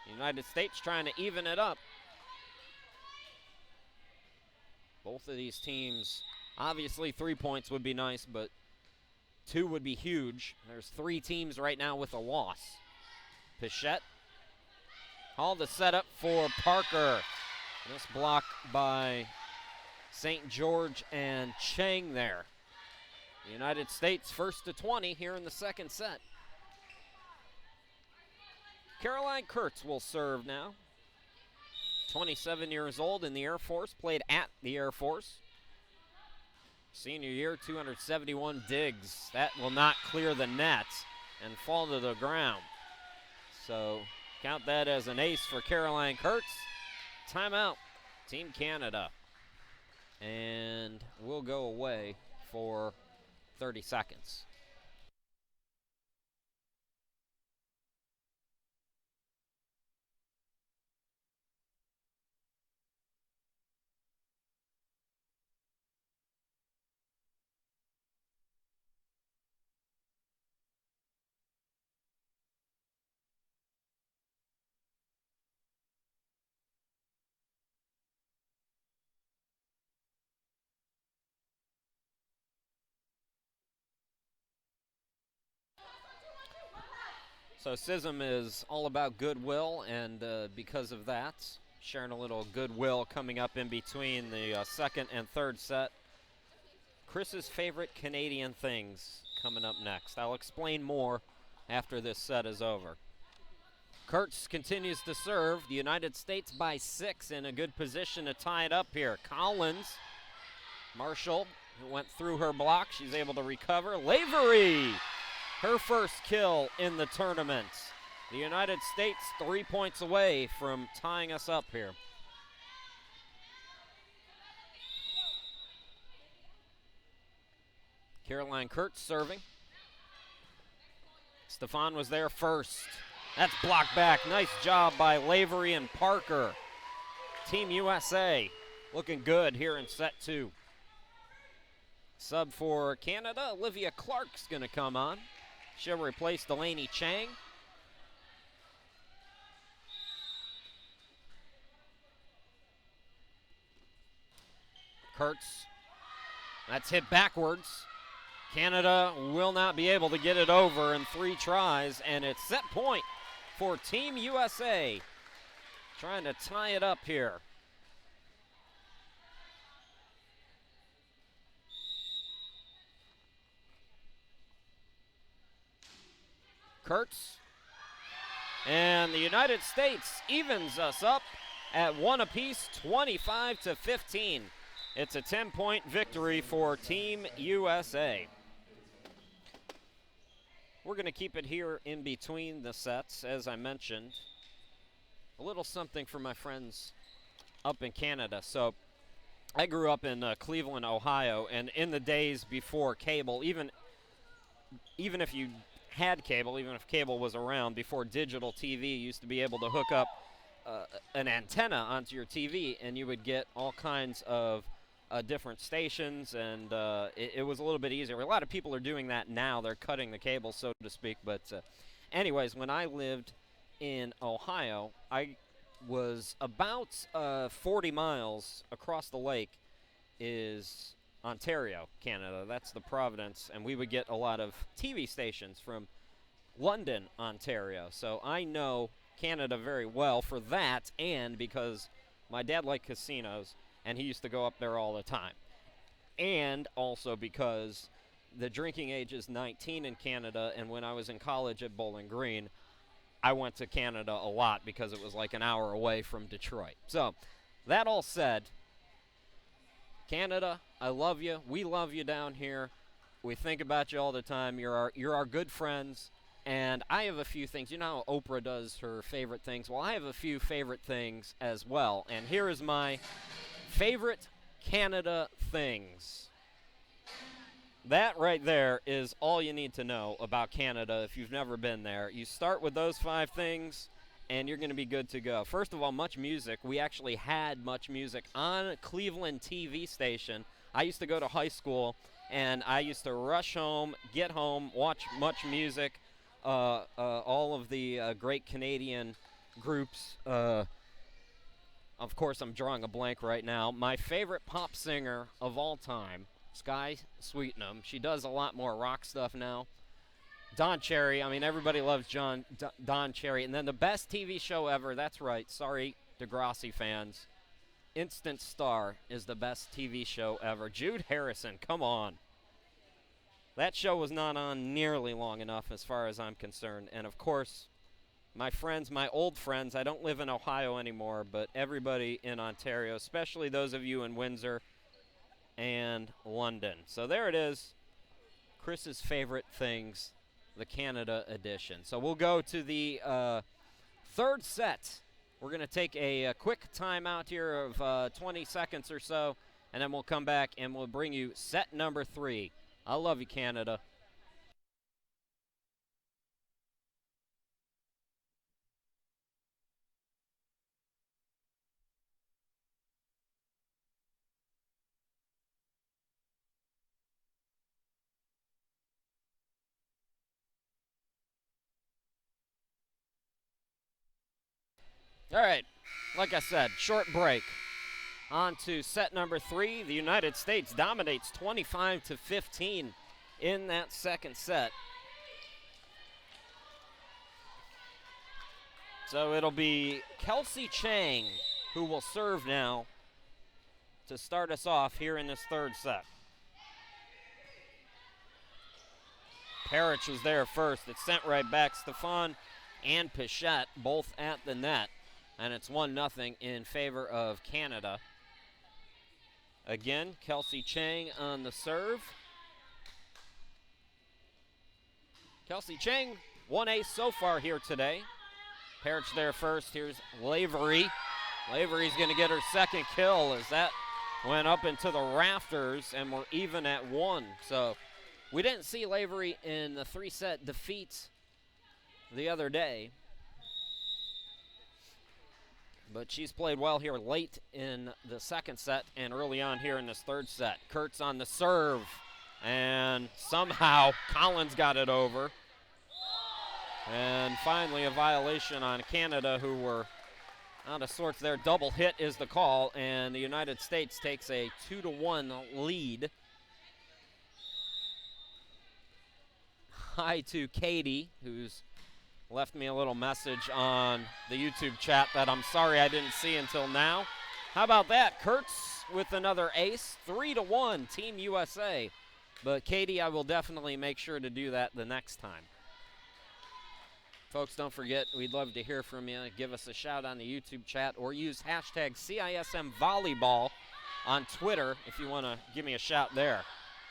The United States trying to even it up. Both of these teams, obviously 3 points would be nice, but 2 would be huge. There's 3 teams right now with a loss. Pichette. All the setup for Parker. This block by St. George and Chang there. The United States first to 20 here in the second set. Caroline Kurtz will serve now. 27 years old, in the Air Force, played at the Air Force. Senior year, 271 digs. That will not clear the net and fall to the ground. So count that as an ace for Caroline Kurtz. Timeout, Team Canada. And we'll go away for 30 seconds. So CISM is all about goodwill, and because of that, sharing a little goodwill coming up in between the second and third set. Chris's favorite Canadian things coming up next. I'll explain more after this set is over. Kurtz continues to serve. The United States by 6, in a good position to tie it up here. Collins, Marshall, who went through her block. She's able to recover. Lavery, her first kill in the tournament. The United States 3 points away from tying us up here. Caroline Kurtz serving. Stefan was there first. That's blocked back. Nice job by Lavery and Parker. Team USA looking good here in set 2. Sub for Canada, Olivia Clark's going to come on. She'll replace Delaney Chang. Kurtz, that's hit backwards. Canada will not be able to get it over in 3 tries, and it's set point for Team USA. Trying to tie it up here. Kurtz. And the United States evens us up at 1 apiece, 25-15. It's a 10-point victory for Team USA. We're going to keep it here in between the sets, as I mentioned. A little something for my friends up in Canada. So I grew up in Cleveland, Ohio, and in the days before cable, even if you had cable, even if cable was around, before digital TV, you used to be able to hook up an antenna onto your TV, and you would get all kinds of different stations, and it was a little bit easier. A lot of people are doing that now. They're cutting the cable, so to speak. But anyways, when I lived in Ohio, I was about 40 miles across the lake is Ontario, Canada. That's the Providence, and we would get a lot of TV stations from London, Ontario. So I know Canada very well for that, and because my dad liked casinos, and he used to go up there all the time. And also because the drinking age is 19 in Canada, and when I was in college at Bowling Green, I went to Canada a lot because it was like an hour away from Detroit. So that all said, Canada, I love you. We love you down here. We think about you all the time. You're our good friends. And I have a few things. You know how Oprah does her favorite things? Well, I have a few favorite things as well. And here is my favorite Canada things. That right there is all you need to know about Canada if you've never been there. You start with those 5 things, and you're going to be good to go. First of all, much music. We actually had much music on Cleveland TV station. I used to go to high school, and I used to rush home, get home, watch much music. All of the great Canadian groups. Of course, I'm drawing a blank right now. My favorite pop singer of all time, Sky Sweetnam. She does a lot more rock stuff now. Don Cherry. I mean, everybody loves Don Cherry. And then the best TV show ever. That's right. Sorry, Degrassi fans. Instant Star is the best TV show ever. Jude Harrison, come on. That show was not on nearly long enough as far as I'm concerned. And, of course, my friends, my old friends, I don't live in Ohio anymore, but everybody in Ontario, especially those of you in Windsor and London. So there it is, Chris's favorite things, the Canada edition. So we'll go to the third set. We're going to take a quick timeout here of 20 seconds or so, and then we'll come back and we'll bring you set number 3. I love you, Canada. All right, like I said, short break. On to set number 3. The United States dominates 25-15 in that second set. So it'll be Kelsey Chang who will serve now to start us off here in this third set. Parrish was there first. It's sent right back. Stefan and Pichette both at the net. And it's 1-0 in favor of Canada. Again, Kelsey Chang on the serve. Kelsey Chang, 1 ace so far here today. Parrish there first. Here's Lavery. Lavery's going to get her second kill as that went up into the rafters, and we're even at 1. So we didn't see Lavery in the 3-set defeat the other day. But she's played well here late in the second set and early on here in this third set. Kurtz on the serve, and somehow Collins got it over. And finally a violation on Canada, who were out of sorts there. Double hit is the call, and the United States takes a 2-1 lead. Hi to Katie, who's left me a little message on the YouTube chat that I'm sorry I didn't see until now. How about that? Kurtz with another ace. 3-1, Team USA. But Katie, I will definitely make sure to do that the next time. Folks, don't forget, we'd love to hear from you. Give us a shout on the YouTube chat or use hashtag CISM Volleyball on Twitter if you want to give me a shout there.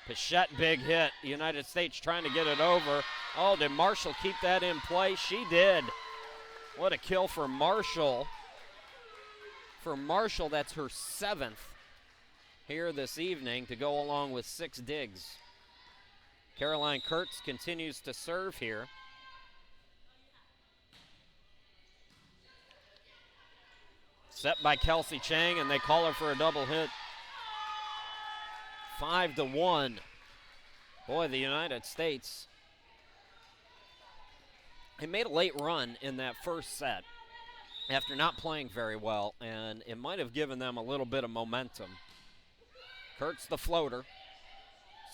Pichette, big hit. The United States trying to get it over. Oh, did Marshall keep that in play? She did. What a kill for Marshall. For Marshall, that's her 7th here this evening to go along with 6 digs. Caroline Kurtz continues to serve here. Set by Kelsey Chang, and they call her for a double hit. 5-1. Boy, the United States. They made a late run in that first set after not playing very well, and it might have given them a little bit of momentum. Kurtz the floater.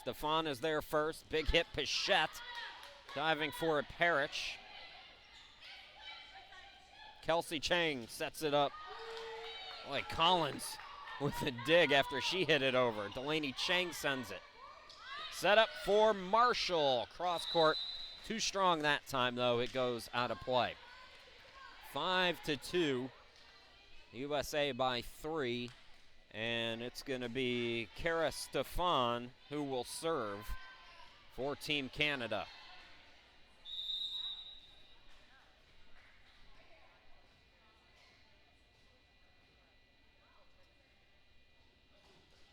Stefan is there first. Big hit, Pichette. Diving for it, Parrish. Kelsey Chang sets it up. Boy, Collins with a dig after she hit it over. Delaney Chang sends it. Set up for Marshall. Cross court. Too strong that time, though. It goes out of play. 5-2. USA by 3. And it's going to be Kara Stefan who will serve for Team Canada.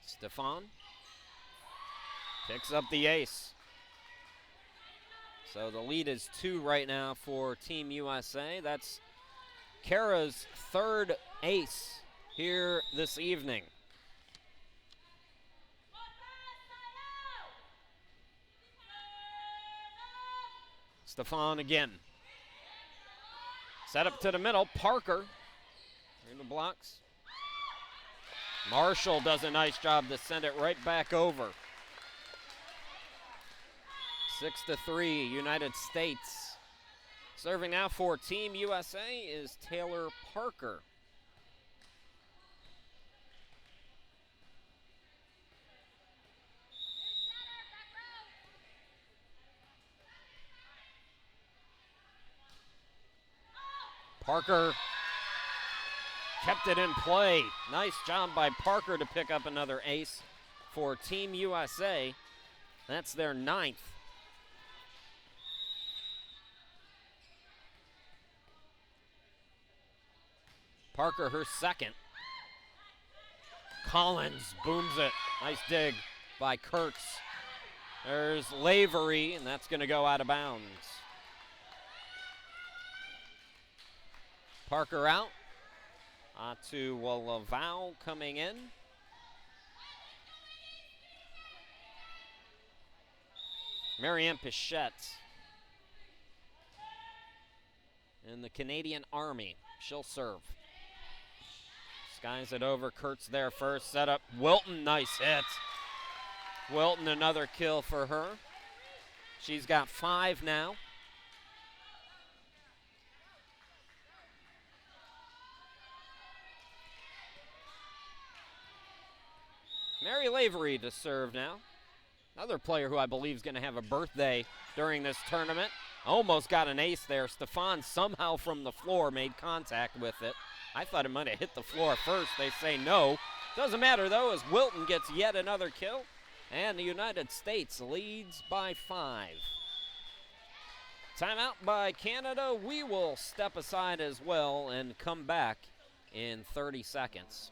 Stefan picks up the ace. So the lead is 2 right now for Team USA. That's Kara's 3rd ace here this evening. Stefan again. Set up to the middle. Parker in the blocks. Marshall does a nice job to send it right back over. 6-3, United States. Serving now for Team USA is Taylor Parker. Parker kept it in play. Nice job by Parker to pick up another ace for Team USA. That's their 9th. Parker, her 2nd. Collins booms it. Nice dig by Kurtz. There's Lavery, and that's going to go out of bounds. Parker out. To Laval coming in. Marianne Pichette in the Canadian Army. She'll serve. Skies it over. Kurtz there first. Set up. Wilton, nice hit. Wilton, another kill for her. She's got 5 now. Mary Lavery to serve now. Another player who I believe is going to have a birthday during this tournament. Almost got an ace there. Stefan somehow from the floor made contact with it. I thought it might have hit the floor first. They say no. Doesn't matter, though, as Wilton gets yet another kill. And the United States leads by 5. Timeout by Canada. We will step aside as well and come back in 30 seconds.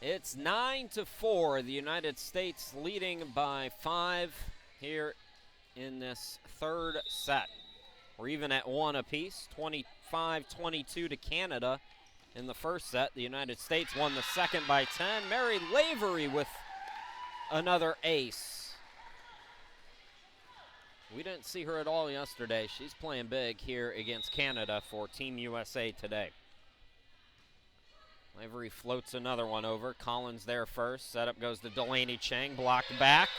It's 9-4, the United States leading by 5 here in this 3rd set. We're even at 1 apiece, 25-22 to Canada in the first set. The United States won the second by 10. Mary Lavery with another ace. We didn't see her at all yesterday. She's playing big here against Canada for Team USA today. Lavery floats another one over. Collins there first. Setup goes to Delaney Chang, blocked back.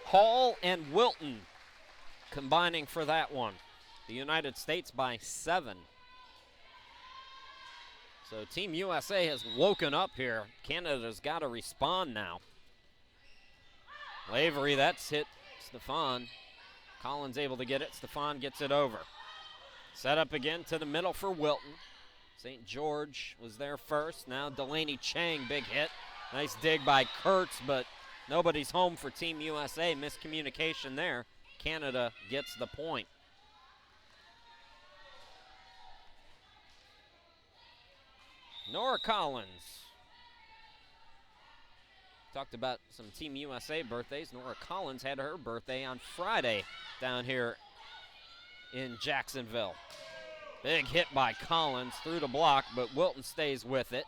Hall and Wilton combining for that one. The United States by 7. So Team USA has woken up here. Canada's got to respond now. Lavery, that's hit Stefan. Collins able to get it. Stefan gets it over. Set up again to the middle for Wilton. St. George was there first. Now Delaney Chang, big hit. Nice dig by Kurtz, but nobody's home for Team USA. Miscommunication there. Canada gets the point. Nora Collins. Talked about some Team USA birthdays. Nora Collins had her birthday on Friday down here in Jacksonville. Big hit by Collins through the block, but Wilton stays with it.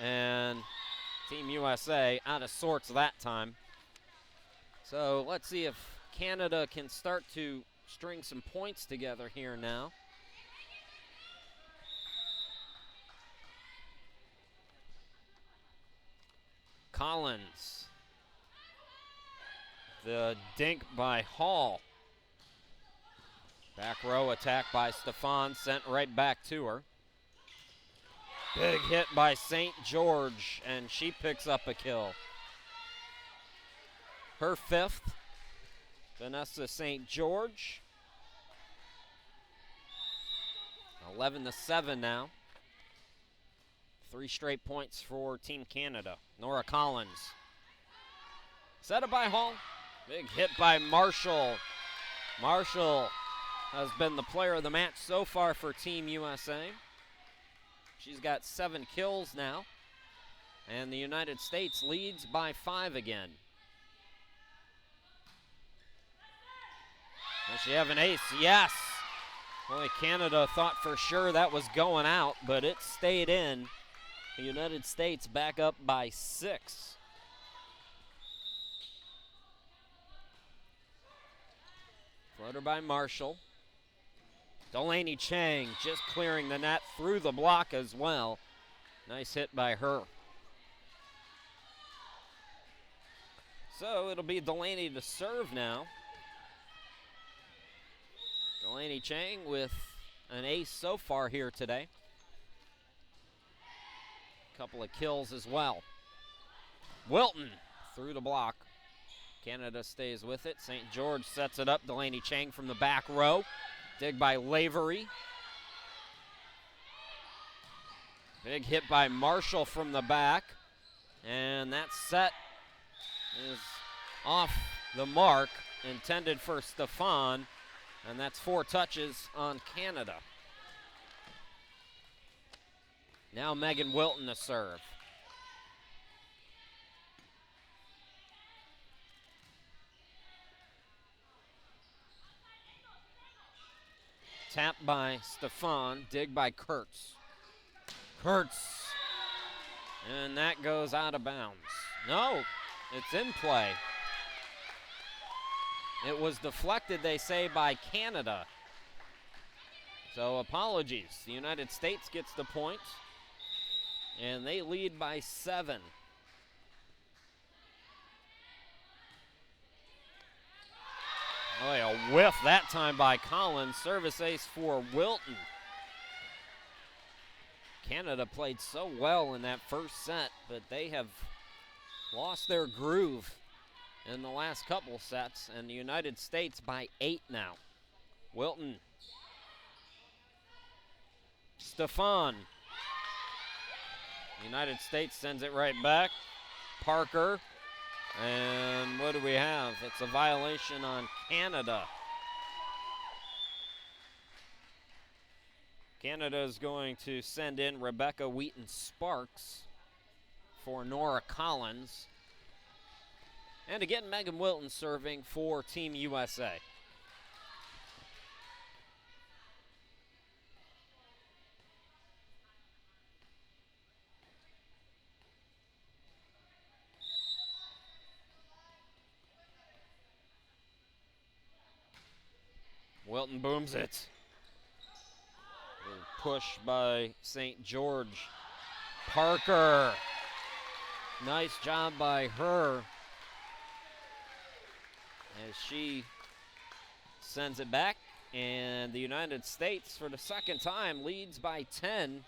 And Team USA out of sorts that time. So let's see if Canada can start to string some points together here now. Collins. The dink by Hall. Back row attack by Stefan, sent right back to her. Big hit by St. George, and she picks up a kill. Her 5th. Vanessa St. George. 11-7 now. 3 straight points for Team Canada. Nora Collins. Set up by Hall. Big hit by Marshall. Marshall has been the player of the match so far for Team USA. She's got 7 kills now. And the United States leads by 5 again. Does she have an ace? Yes! Boy, Canada thought for sure that was going out, but it stayed in. The United States back up by 6. Floater by Marshall. Delaney Chang just clearing the net through the block as well. Nice hit by her. So it'll be Delaney to serve now. Delaney Chang with an ace so far here today. Couple of kills as well. Wilton through the block. Canada stays with it. St. George sets it up. Delaney Chang from the back row. Dig by Lavery. Big hit by Marshall from the back. And that set is off the mark. Intended for Stefan. And that's 4 touches on Canada. Now Megan Wilton to serve. Tap by Stefan, dig by Kurtz. Kurtz. And that goes out of bounds. No, it's in play. It was deflected, they say, by Canada. So apologies. The United States gets the point. And they lead by 7. Oh, a whiff that time by Collins. Service ace for Wilton. Canada played so well in that first set, but they have lost their groove in the last couple sets, and the United States by 8 now. Wilton. Stefan. United States sends it right back. Parker. And what do we have? It's a violation on Canada. Canada is going to send in Rebecca Wheaton-Sparks for Nora Collins. And again, Megan Wilton serving for Team USA. Wilton booms it. Push by St. George. Parker. Nice job by her as she sends it back. And the United States, for the second time, leads by 10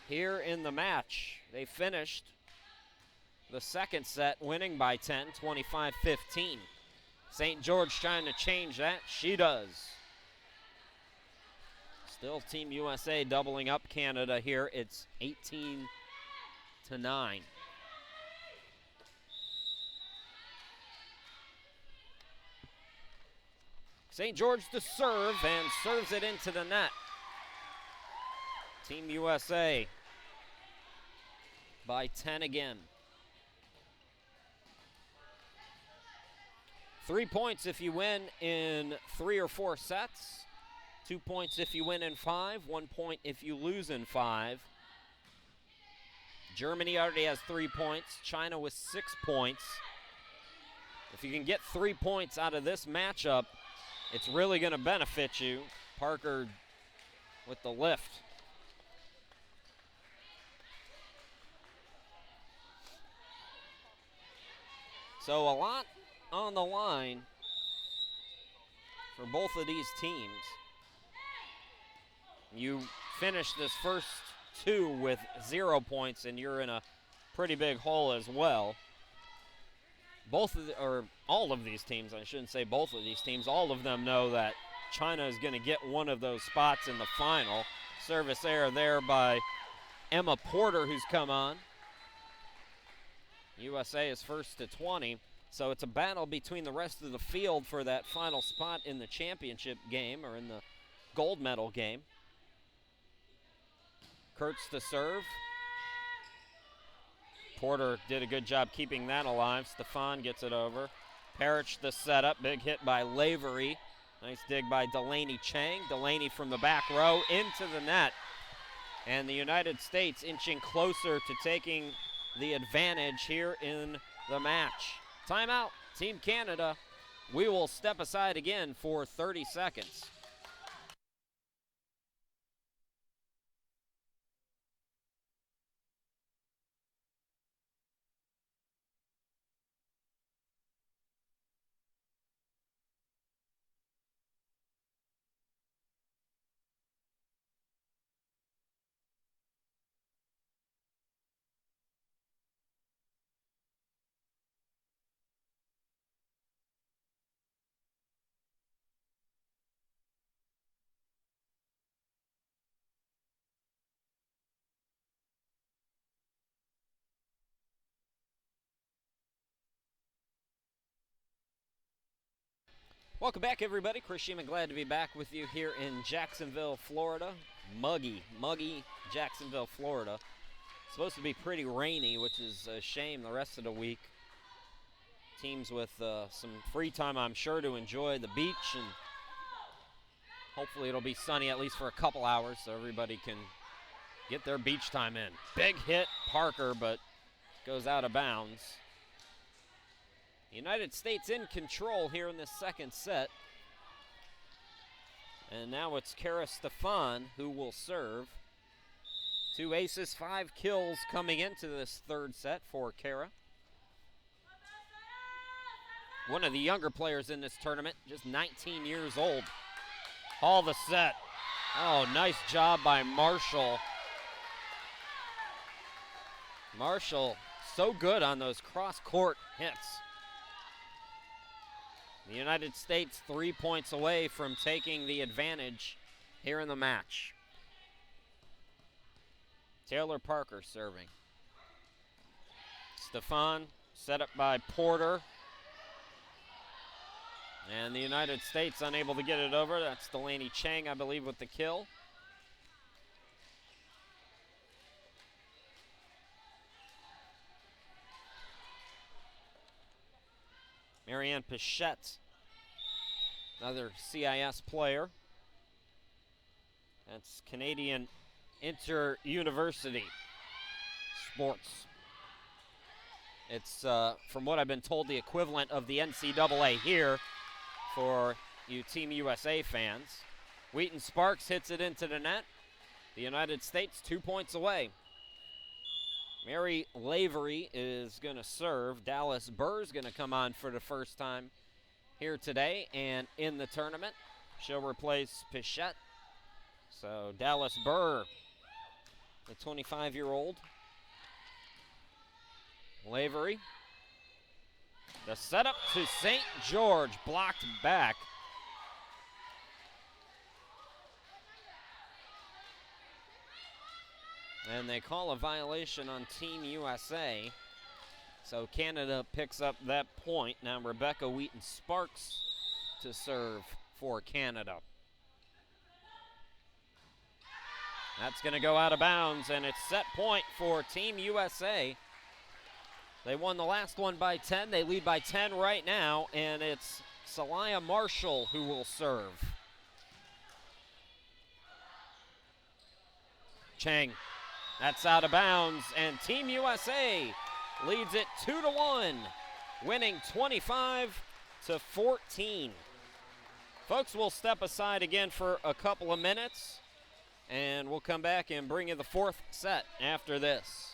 here in the match. They finished the second set winning by 10, 25-15. St. George trying to change that. She does. Still Team USA doubling up Canada here. It's 18-9. St. George to serve and serves it into the net. Team USA by 10 again. 3 points if you win in 3 or 4 sets. 2 points if you win in 5. 1 point if you lose in 5. Germany already has 3 points. China with 6 points. If you can get 3 points out of this matchup, it's really going to benefit you. Parker with the lift. So a lot on the line for both of these teams. You finish this first 2 with 0 points, and you're in a pretty big hole as well. All of these teams, I shouldn't say both of these teams, all of them know that China is going to get one of those spots in the final. Service error there by Emma Porter, who's come on. USA is first to 20, so it's a battle between the rest of the field for that final spot in the championship game, or in the gold medal game. Kurtz to serve. Porter did a good job keeping that alive. Stefan gets it over. Parrish the setup. Big hit by Lavery. Nice dig by Delaney Chang. Delaney from the back row into the net. And the United States inching closer to taking the advantage here in the match. Timeout, Team Canada. We will step aside again for 30 seconds. Welcome back, everybody. Chris Sheeman, glad to be back with you here in Jacksonville, Florida. Muggy Jacksonville, Florida. It's supposed to be pretty rainy, which is a shame the rest of the week. Teams with some free time, I'm sure, to enjoy the beach, and hopefully it'll be sunny at least for a couple hours so everybody can get their beach time in. Big hit, Parker, but goes out of bounds. The United States in control here in this second set. And now it's Kara Stefan who will serve. 2 aces, 5 kills coming into this third set for Kara. One of the younger players in this tournament, just 19 years old. All the set. Oh, nice job by Marshall. Marshall, so good on those cross-court hits. The United States 3 points away from taking the advantage here in the match. Taylor Parker serving. Stefan set up by Porter. And the United States unable to get it over. That's Delaney Chang, I believe, with the kill. Marianne Pichette, another CIS player. That's Canadian Inter-University Sports. It's, from what I've been told, the equivalent of the NCAA here for you Team USA fans. Wheaton Sparks hits it into the net. The United States 2 points away. Mary Lavery is going to serve. Dallas Burr's going to come on for the first time here today and in the tournament. She'll replace Pichette. So Dallas Burr, the 25-year-old. Lavery. The setup to St. George, blocked back. And they call a violation on Team USA. So Canada picks up that point. Now Rebecca Wheaton Sparks to serve for Canada. That's going to go out of bounds, and it's set point for Team USA. They won the last one by 10. They lead by 10 right now, and it's Celia Marshall who will serve. Chang, that's out of bounds, and Team USA leads it 2-1, winning 25-14. Folks, we'll step aside again for a couple of minutes, and we'll come back and bring you the fourth set after this.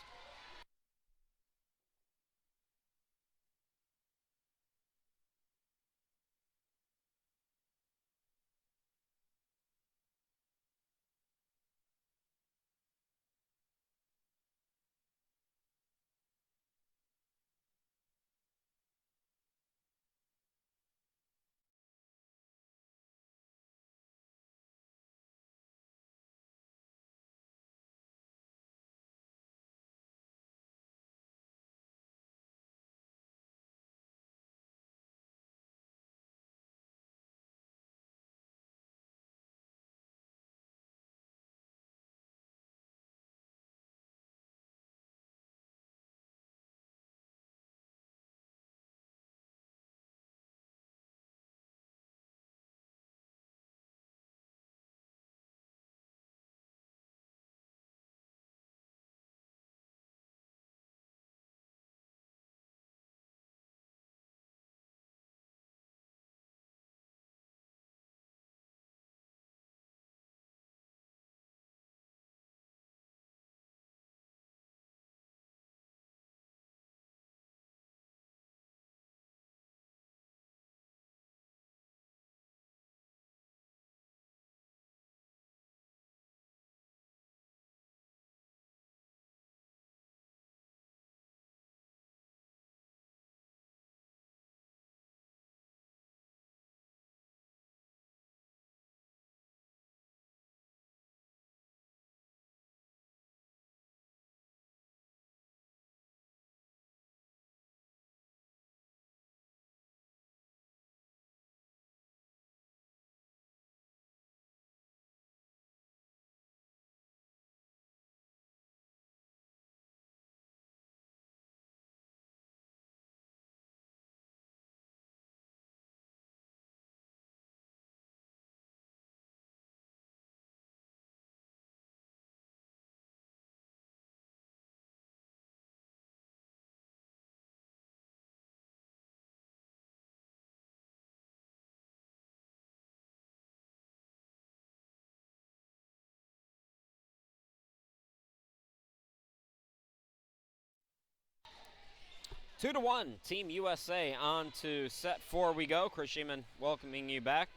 Two to one, Team USA on to set 4 we go. Chris Sheeman welcoming you back.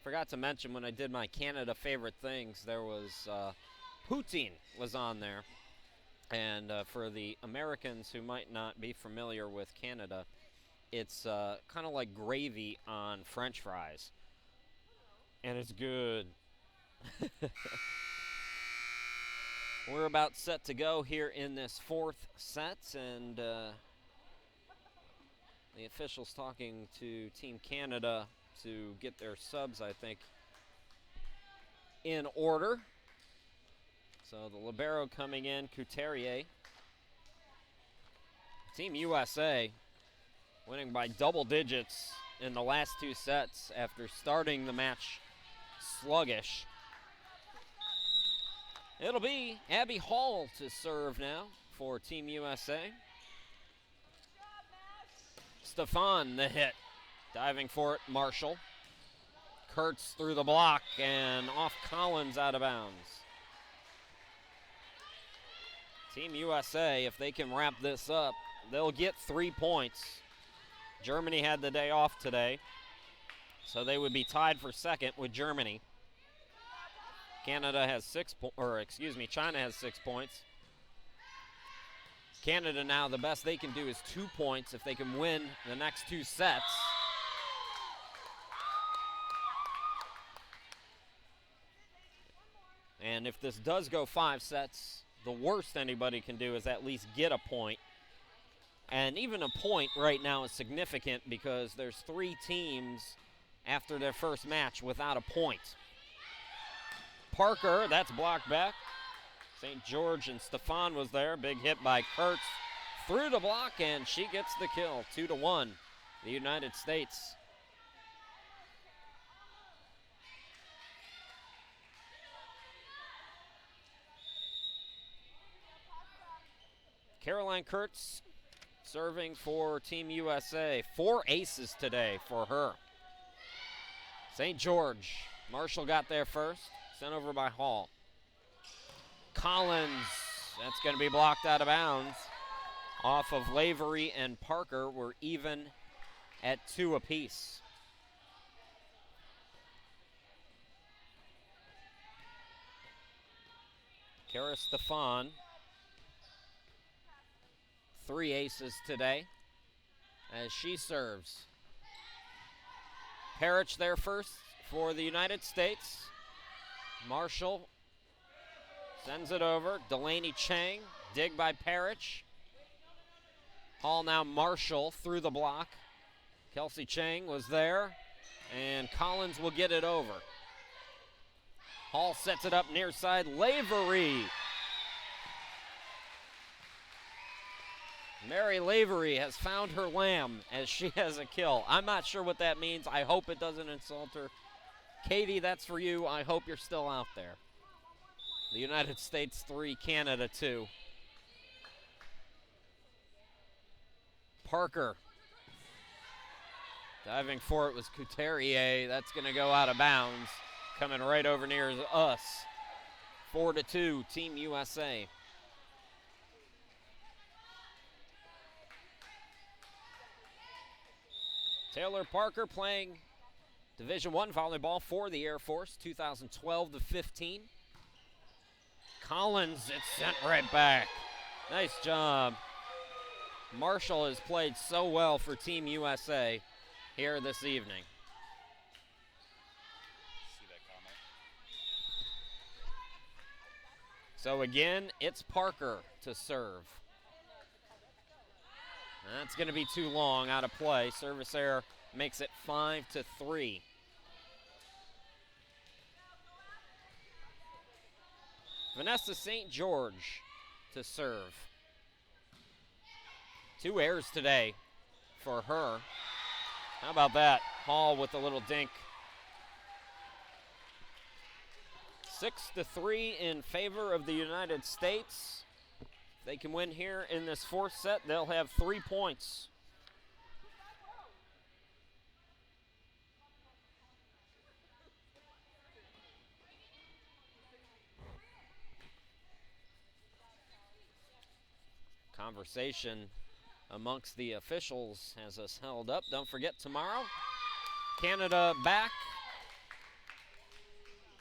Forgot to mention when I did my Canada favorite things, there was poutine was on there. And for the Americans who might not be familiar with Canada, it's kind of like gravy on French fries. And it's good. We're about set to go here in this fourth set, and the officials talking to Team Canada to get their subs, I think, in order. So the libero coming in, Couturier. Team USA winning by double digits in the last 2 sets after starting the match sluggish. It'll be Abby Hall to serve now for Team USA. Stefan the hit. Diving for it, Marshall. Kurtz through the block and off Collins out of bounds. Team USA, if they can wrap this up, they'll get 3 points. Germany had the day off today, so they would be tied for second with Germany. China has 6 points. Canada now, the best they can do is 2 points if they can win the next 2 sets. And if this does go 5 sets, the worst anybody can do is at least get a point. And even a point right now is significant because there's 3 teams after their first match without a point. Parker, that's blocked back. St. George and Stefan was there. Big hit by Kurtz through the block, and she gets the kill. 2-1, the United States. Caroline Kurtz serving for Team USA. 4 aces today for her. St. George. Marshall got there first. Sent over by Hall. Collins. That's going to be blocked out of bounds. Off of Lavery and Parker. We're even at 2 apiece. Kara Stefan. 3 aces today as she serves. Parrish there first for the United States. Marshall sends it over. Delaney Chang, dig by Parrish. Hall now Marshall through the block. Kelsey Chang was there, and Collins will get it over. Hall sets it up near side. Lavery. Mary Lavery has found her lamb as she has a kill. I'm not sure what that means. I hope it doesn't insult her. Katie, that's for you. I hope you're still out there. The United States 3, Canada 2. Parker. Diving for it was Couturier. That's going to go out of bounds. Coming right over near us. 4-2, Team USA. Taylor Parker playing Division I volleyball for the Air Force, 2012-15. Collins, it's sent right back. Nice job. Marshall has played so well for Team USA here this evening. See that comment? So again, it's Parker to serve. That's going to be too long out of play. Service error makes it 5-3. Vanessa St. George to serve. 2 errors today for her. How about that? Hall with a little dink. 6-3 in favor of the United States. If they can win here in this 4th set, they'll have 3 points. Conversation amongst the officials has us held up. Don't forget tomorrow, Canada back.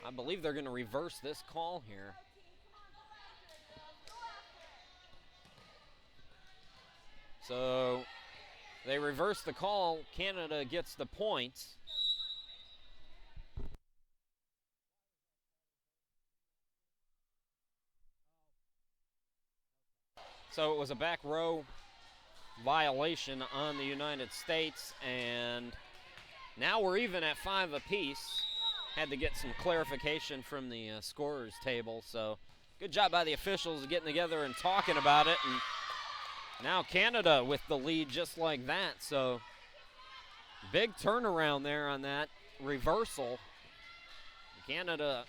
I believe they're going to reverse this call here. So they reverse the call. Canada gets the points. So it was a back row violation on the United States, and now we're even at 5 apiece. Had to get some clarification from the scorers table, so good job by the officials getting together and talking about it. And now Canada with the lead just like that, so big turnaround there on that reversal. Canada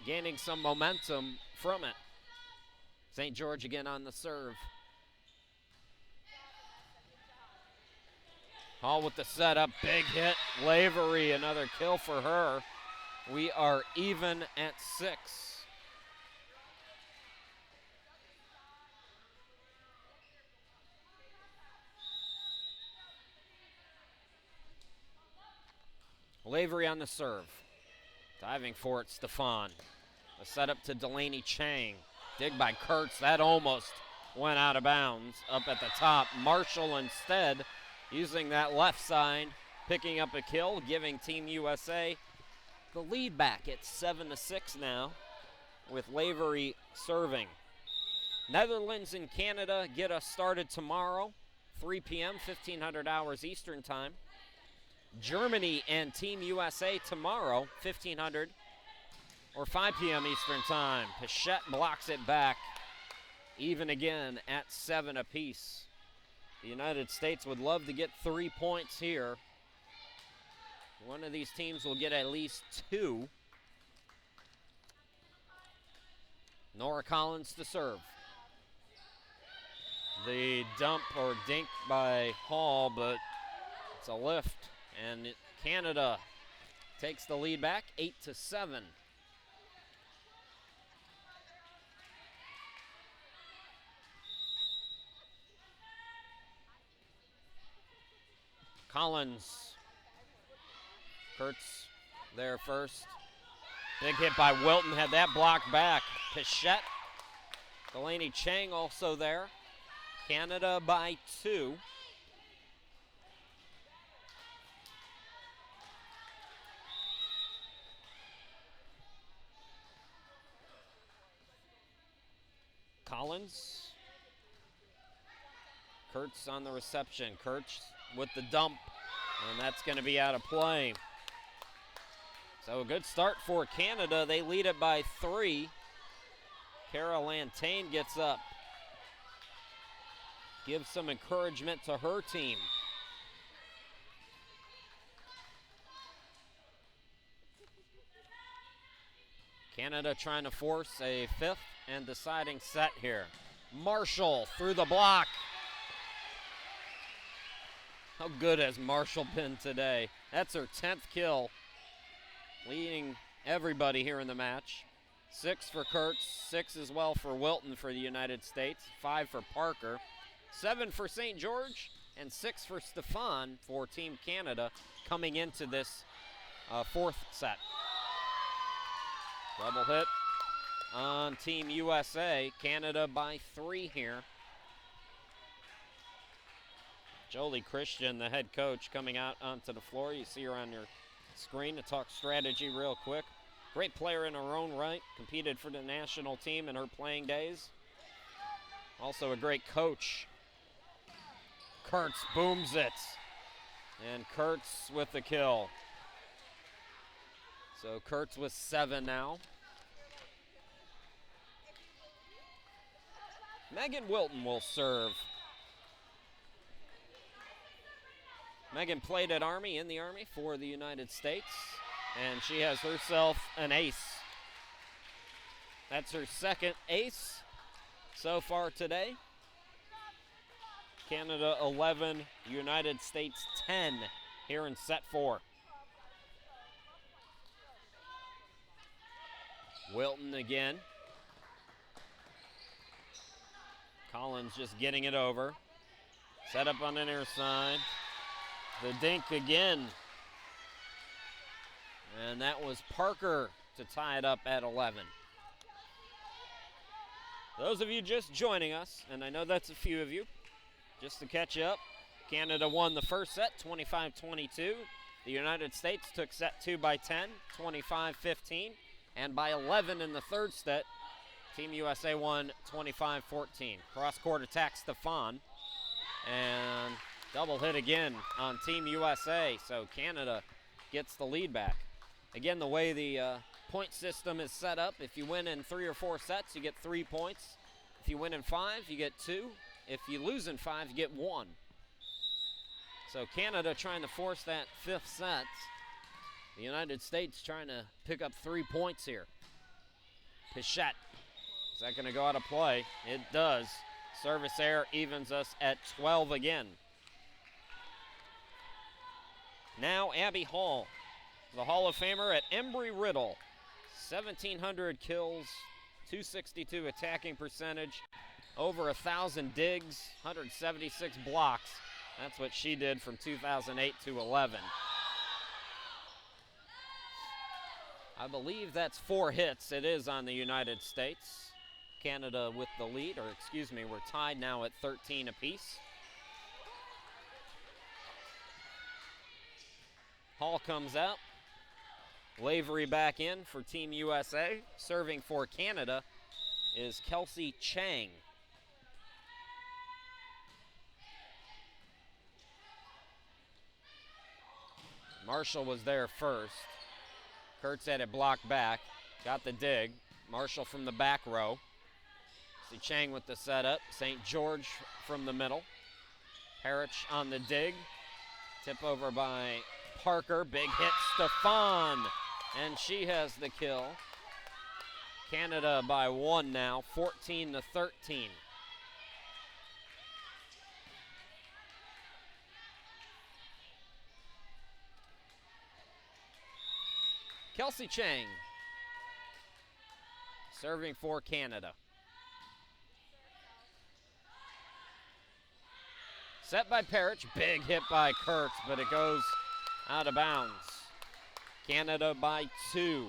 gaining some momentum from it. St. George again on the serve. Hall with the setup, big hit. Lavery, another kill for her. We are even at 6. Lavery on the serve. Diving for it, Stefan. A setup to Delaney Chang. Dig by Kurtz, that almost went out of bounds up at the top. Marshall instead using that left side, picking up a kill, giving Team USA the lead back at 7-6 now with Lavery serving. Netherlands and Canada get us started tomorrow, 3 p.m., 1500 hours Eastern time. Germany and Team USA tomorrow, 1500 or 5 p.m. Eastern time. Pichette blocks it back, even again at 7 apiece. The United States would love to get 3 points here. One of these teams will get at least 2. Nora Collins to serve. The dump or dink by Hall, but it's a lift. And Canada takes the lead back, 8-7. Collins. Kurtz there first. Big hit by Wilton, had that blocked back. Pichette. Delaney Chang also there. Canada by 2. Collins. Kurtz on the reception. Kurtz with the dump, and that's going to be out of play. So a good start for Canada. They lead it by 3. Cara Lantain gets up. Gives some encouragement to her team. Canada trying to force a 5th and deciding set here. Marshall through the block. How good has Marshall been today? That's her 10th kill, leading everybody here in the match. 6 for Kurtz, 6 as well for Wilton for the United States, 5 for Parker, 7 for St. George, and 6 for Stefan for Team Canada coming into this 4th set. Double hit on Team USA. Canada by 3 here. Jolie Christian, the head coach, coming out onto the floor. You see her on your screen to talk strategy real quick. Great player in her own right. Competed for the national team in her playing days. Also a great coach. Kurtz booms it. And Kurtz with the kill. So Kurtz with 7 now. Megan Wilton will serve. Megan played at Army, in the Army for the United States, and she has herself an ace. That's her 2nd ace so far today. Canada 11, United States 10 here in set 4. Wilton again. Collins just getting it over. Set up on the near side. The dink again. And that was Parker to tie it up at 11. Those of you just joining us, and I know that's a few of you, just to catch you up, Canada won the first set, 25-22. The United States took set 2 by 10, 25-15. And by 11 in the 3rd set, Team USA won 25-14. Cross-court attack, Stefan. And double hit again on Team USA, so Canada gets the lead back. Again, the way the point system is set up, if you win in 3 or 4 sets, you get 3 points. If you win in 5, you get 2. If you lose in 5, you get 1. So Canada trying to force that 5th set. The United States trying to pick up 3 points here. Pichette. Is that going to go out of play? It does. Service error evens us at 12 again. Now Abby Hall, the Hall of Famer at Embry-Riddle. 1,700 kills, 262 attacking percentage, over 1,000 digs, 176 blocks. That's what she did from 2008 to 11. I believe that's 4 hits. It is on the United States. Canada with the lead, or excuse me, we're tied now at 13 apiece. Hall comes out. Lavery back in for Team USA. Serving for Canada is Kelsey Chang. Marshall was there first. Kurtz had it blocked back. Got the dig. Marshall from the back row. See Chang with the setup. St. George from the middle. Parrish on the dig. Tip over by Parker. Big hit, Stefan. And she has the kill. Canada by 1 now, 14-13. Kelsey Chang serving for Canada. Set by Parrish, big hit by Kurtz, but it goes out of bounds. Canada by 2.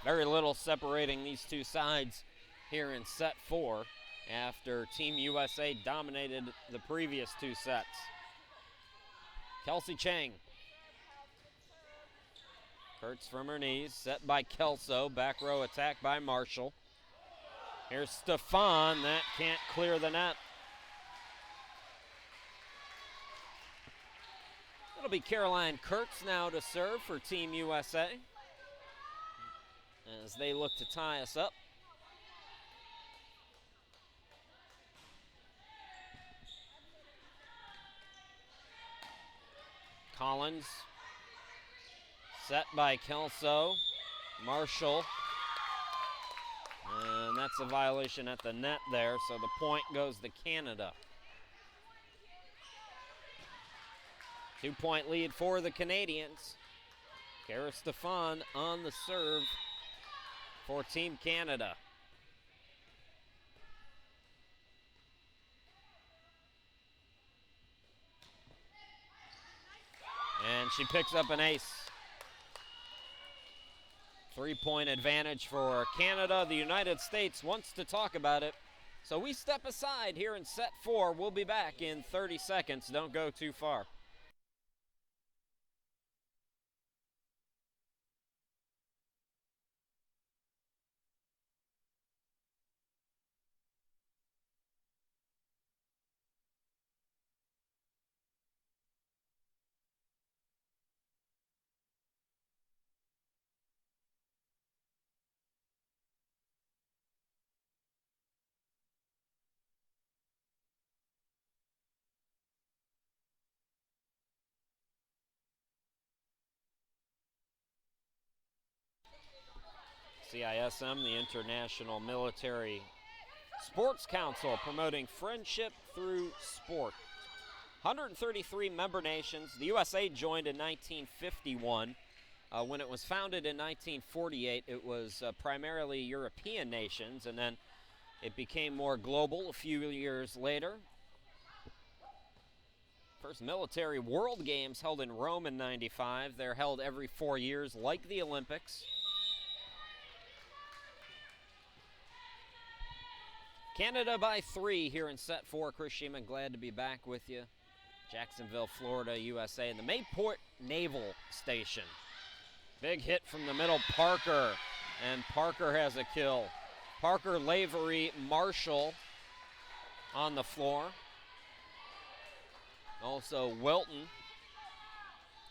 Very little separating these two sides here in set 4 after Team USA dominated the previous 2 sets. Kelsey Chang. Kurtz from her knees, set by Kelso. Back row attack by Marshall. Here's Stefan, that can't clear the net. It'll be Caroline Kurtz now to serve for Team USA as they look to tie us up. Collins, set by Kelso. Marshall, and that's a violation at the net there, so the point goes to Canada. 2-point lead for the Canadians. Kara Stefan on the serve for Team Canada. And she picks up an ace. 3-point advantage for Canada. The United States wants to talk about it. So we step aside here in set 4. We'll be back in 30 seconds. Don't go too far. CISM, the International Military Sports Council, promoting friendship through sport. 133 member nations. The USA joined in 1951. When it was founded in 1948, it was primarily European nations, and then it became more global a few years later. First military World Games held in Rome in '95. They're held every 4 years, like the Olympics. Canada by 3 here in set 4. Chris Sheeman, glad to be back with you. Jacksonville, Florida, USA, in the Mayport Naval Station. Big hit from the middle, Parker, and Parker has a kill. Parker, Lavery, Marshall on the floor. Also Wilton,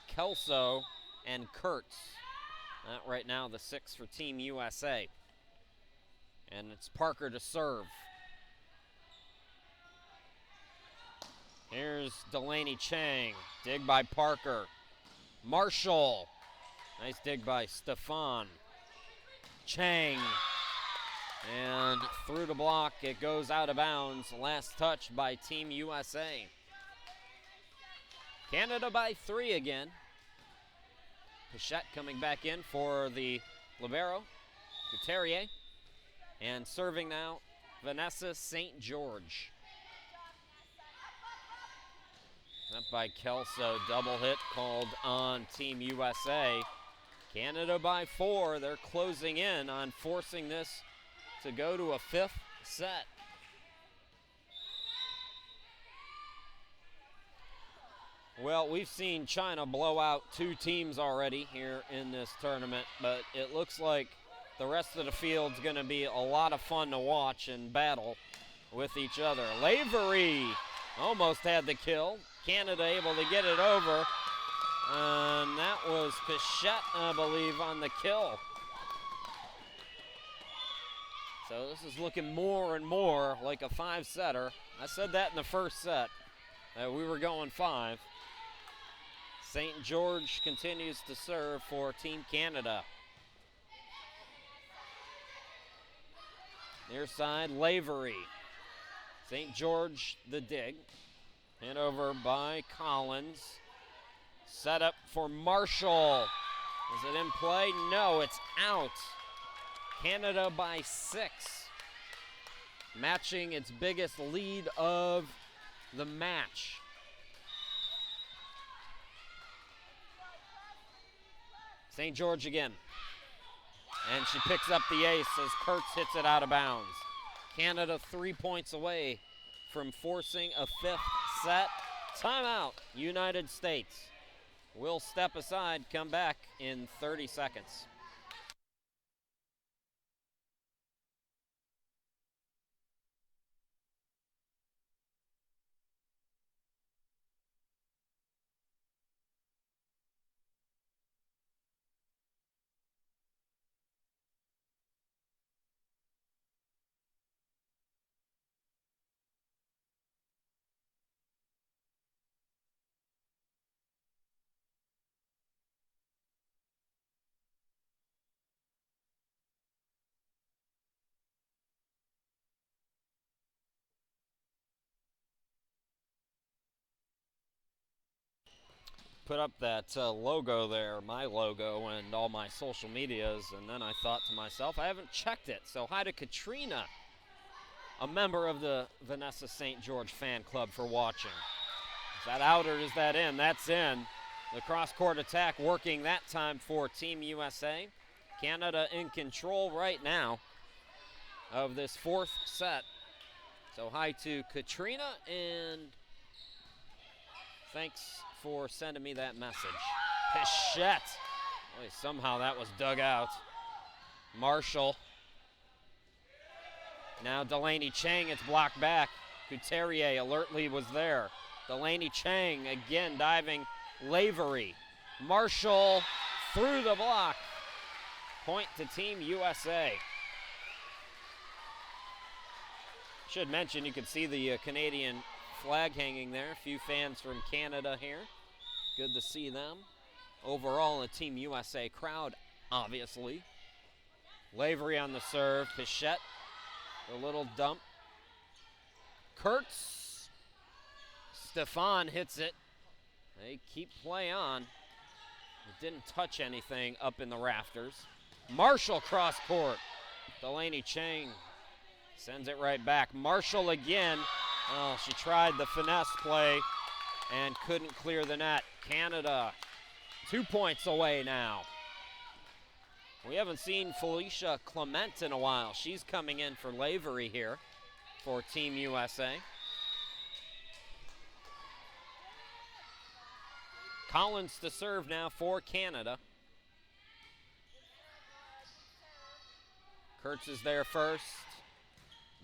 Kelso, and Kurtz. That right now the 6 for Team USA. And it's Parker to serve. Here's Delaney Chang. Dig by Parker. Marshall. Nice dig by Stefan. Chang. And through the block, it goes out of bounds. Last touch by Team USA. Canada by 3 again. Pichette coming back in for the libero, Couturier. And serving now, Vanessa St. George. Up by Kelso, double hit called on Team USA. Canada by 4, they're closing in on forcing this to go to a 5th set. Well, we've seen China blow out 2 teams already here in this tournament, but it looks like the rest of the field's going to be a lot of fun to watch and battle with each other. Lavery almost had the kill. Canada able to get it over. And that was Pichette, I believe, on the kill. So this is looking more and more like a 5-setter. I said that in the first set, that we were going 5. St. George continues to serve for Team Canada. Near side, Lavery. St. George, the dig. Hit over by Collins. Set up for Marshall. Is it in play? No, it's out. Canada by 6. Matching its biggest lead of the match. St. George again. And she picks up the ace as Kurtz hits it out of bounds. Canada 3 points away from forcing a 5th set. Timeout, United States. We'll step aside, come back in 30 seconds. Put up that logo there, my logo, and all my social medias, and then I thought to myself, I haven't checked it. So hi to Katrina, a member of the Vanessa St. George fan club, for watching. Is that out or is that in? That's in. The cross-court attack working that time for Team USA. Canada in control right now of this 4th set. So hi to Katrina, and thanks for sending me that message. Pichette. Boy, somehow that was dug out. Marshall. Now Delaney Chang, it's blocked back. Couturier alertly was there. Delaney Chang again diving. Lavery. Marshall through the block. Point to Team USA. Should mention, you can see the Canadian flag hanging there. A few fans from Canada here. Good to see them. Overall, a Team USA crowd, obviously. Lavery on the serve. Pichette, a little dump. Kurtz. Stefan hits it. They keep play on. It didn't touch anything up in the rafters. Marshall cross court. Delaney Chang sends it right back. Marshall again. Oh, she tried the finesse play and couldn't clear the net. Canada 2 points away now. We haven't seen Felicia Clement in a while. She's coming in for Lavery here for Team USA. Collins to serve now for Canada. Kurtz is there first.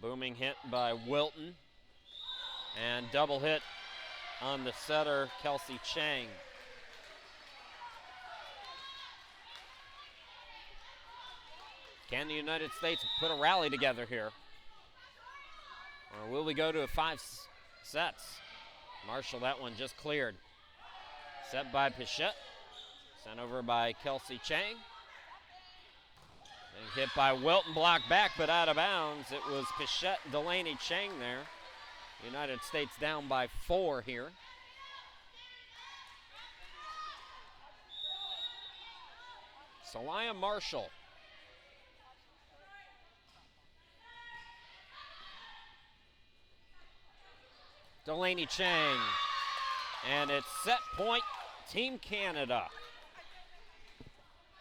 Booming hit by Wilton. And double hit on the setter, Kelsey Chang. Can the United States put a rally together here? Or will we go to 5 sets? Marshall, that one just cleared. Set by Pichette. Sent over by Kelsey Chang. And hit by Wilton, blocked back but out of bounds. It was Pichette, Delaney Chang there. United States down by 4 here. Salaya Marshall. Delaney Chang. And it's set point, Team Canada.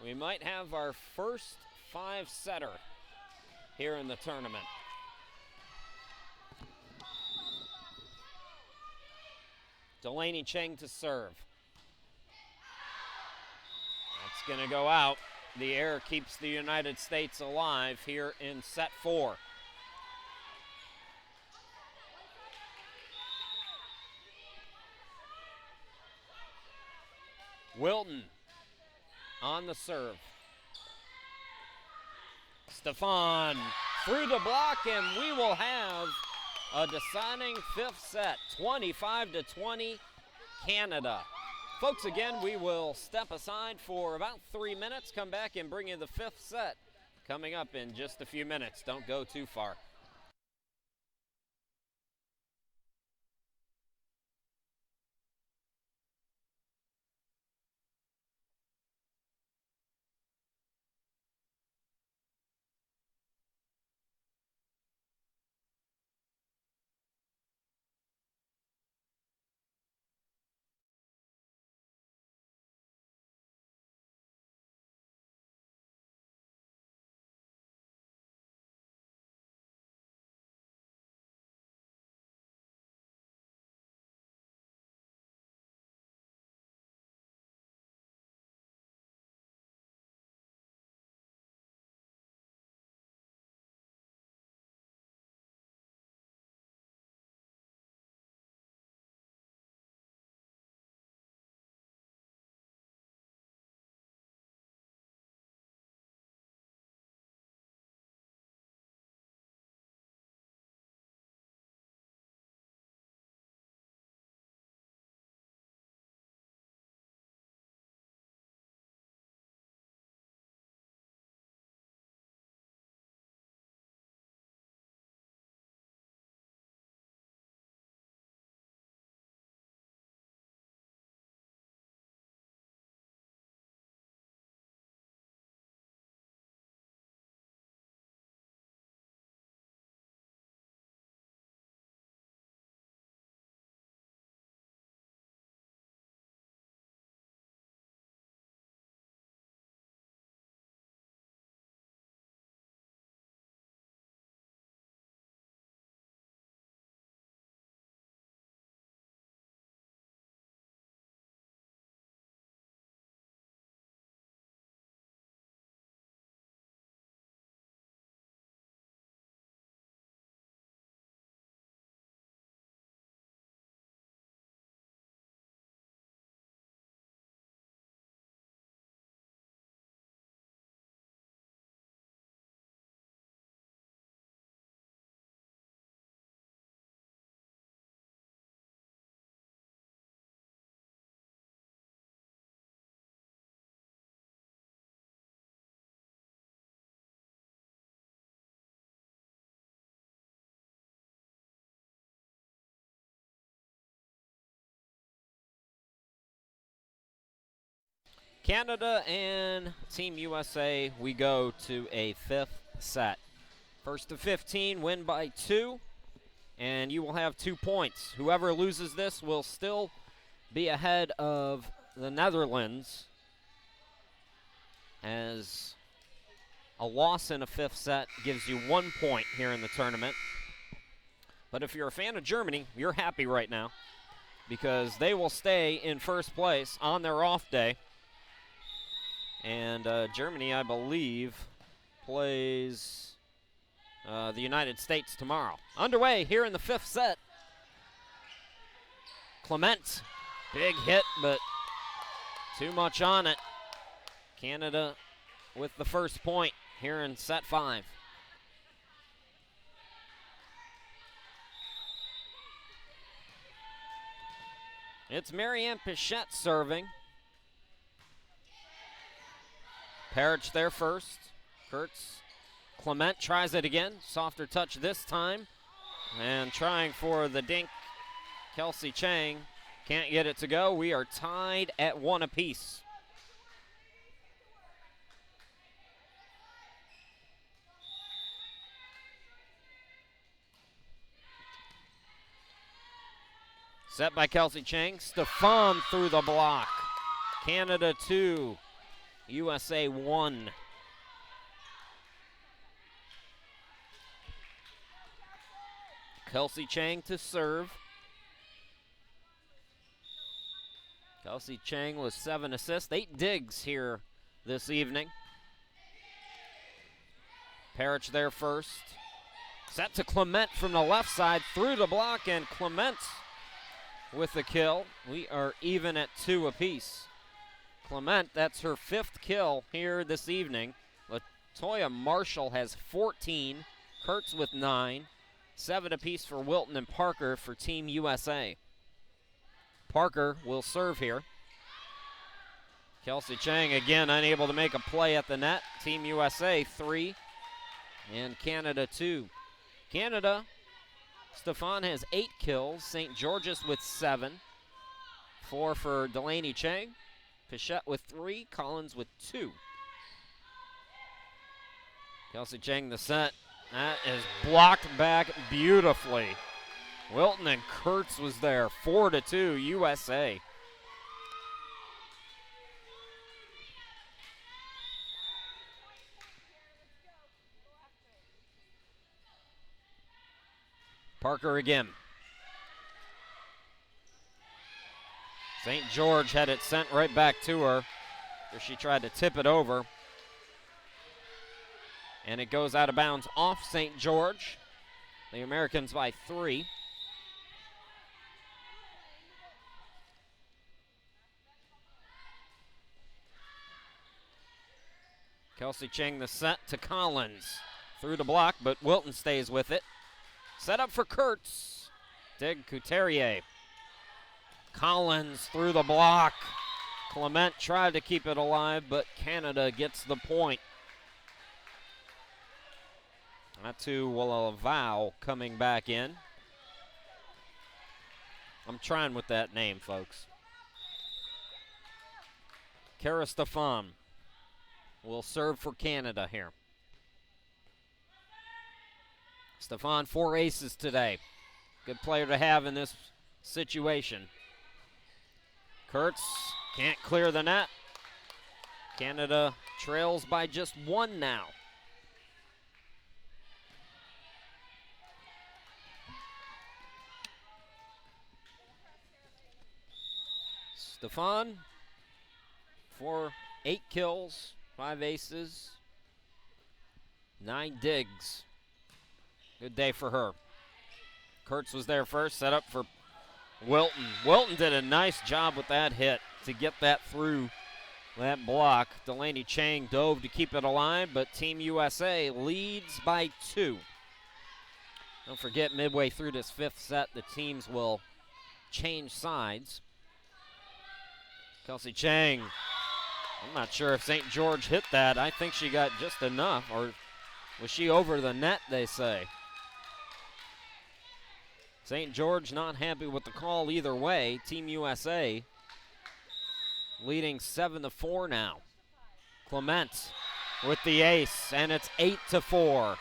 We might have our first 5-setter here in the tournament. Delaney Chang to serve. That's going to go out. The air keeps the United States alive here in set 4. Wilton on the serve. Stefan through the block, and we will have a deciding 5th set, 25-20 Canada. Folks, again, we will step aside for about 3 minutes, come back and bring you the 5th set coming up in just a few minutes. Don't go too far. Canada and Team USA, we go to a 5th set. First to 15, win by 2, and you will have 2 points. Whoever loses this will still be ahead of the Netherlands, as a loss in a 5th set gives you 1 point here in the tournament. But if you're a fan of Germany, you're happy right now, because they will stay in first place on their off day. And Germany, I believe, plays the United States tomorrow. Underway here in the 5th set. Clement, big hit, but too much on it. Canada with the first point here in set 5. It's Marianne Pichette serving. Parrish there first. Kurtz. Clement tries it again. Softer touch this time. And trying for the dink. Kelsey Chang can't get it to go. We are tied at 1 apiece. Set by Kelsey Chang. Stefan through the block. Canada 2, USA 1. Kelsey Chang to serve. Kelsey Chang with 7 assists, 8 digs here this evening. Parrish there first. Set to Clement from the left side, through the block, and Clement with the kill. We are even at 2 apiece. Clement, that's her 5th kill here this evening. Latoya Marshall has 14, Kurtz with 9, 7 apiece for Wilton and Parker for Team USA. Parker will serve here. Kelsey Chang again unable to make a play at the net. Team USA 3 and Canada 2. Canada, Stefan has 8 kills. St. George's with 7. 4 for Delaney Chang. Pichette with 3. Collins with 2. Kelsey Chang the set. That is blocked back beautifully. Wilton and Kurtz was there. 4-2 USA. Parker again. St. George had it sent right back to her as she tried to tip it over. And it goes out of bounds off St. George. The Americans by 3. Kelsey Chang the set to Collins. Through the block, but Wilton stays with it. Set up for Kurtz. Dig Couturier. Collins through the block. Clement tried to keep it alive, but Canada gets the point. Atu Walavau coming back in. I'm trying with that name, folks. Kara Stefan will serve for Canada here. Stefan, 4 aces today. Good player to have in this situation. Kurtz can't clear the net. Canada trails by just 1 now. Stefan, 8 kills, 5 aces, 9 digs. Good day for her. Kurtz was there first, set up for Wilton. Wilton did a nice job with that hit to get that through that block. Delaney Chang dove to keep it alive, but Team USA leads by 2. Don't forget, midway through this 5th set, the teams will change sides. Kelsey Chang, I'm not sure if St. George hit that. I think she got just enough, or was she over the net, they say. St. George not happy with the call either way. Team USA leading 7-4 now. Clement with the ace, and it's 8-4.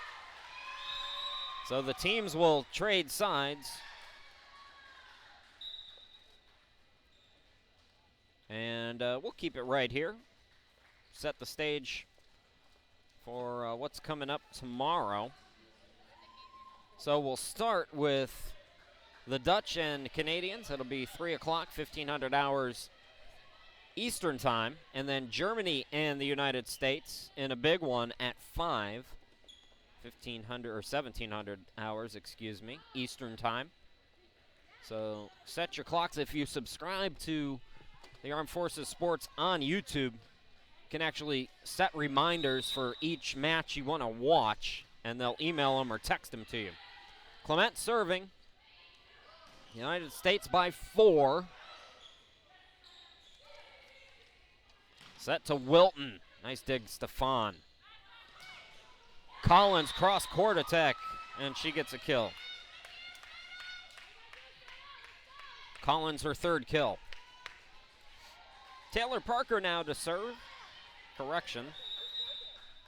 So the teams will trade sides. And we'll keep it right here. Set the stage for what's coming up tomorrow. So we'll start with the Dutch and Canadians. It'll be 3 o'clock, 1500 hours Eastern time. And then Germany and the United States in a big one at 5, 1500 or 1700 hours, excuse me, Eastern time. So set your clocks. If you subscribe to the Armed Forces Sports on YouTube, you can actually set reminders for each match you want to watch, and they'll email them or text them to you. Clement serving. United States by 4. Set to Wilton. Nice dig, Stefan. Collins cross-court attack, and she gets a kill. Collins, her 3rd kill. Taylor Parker now to serve. Correction.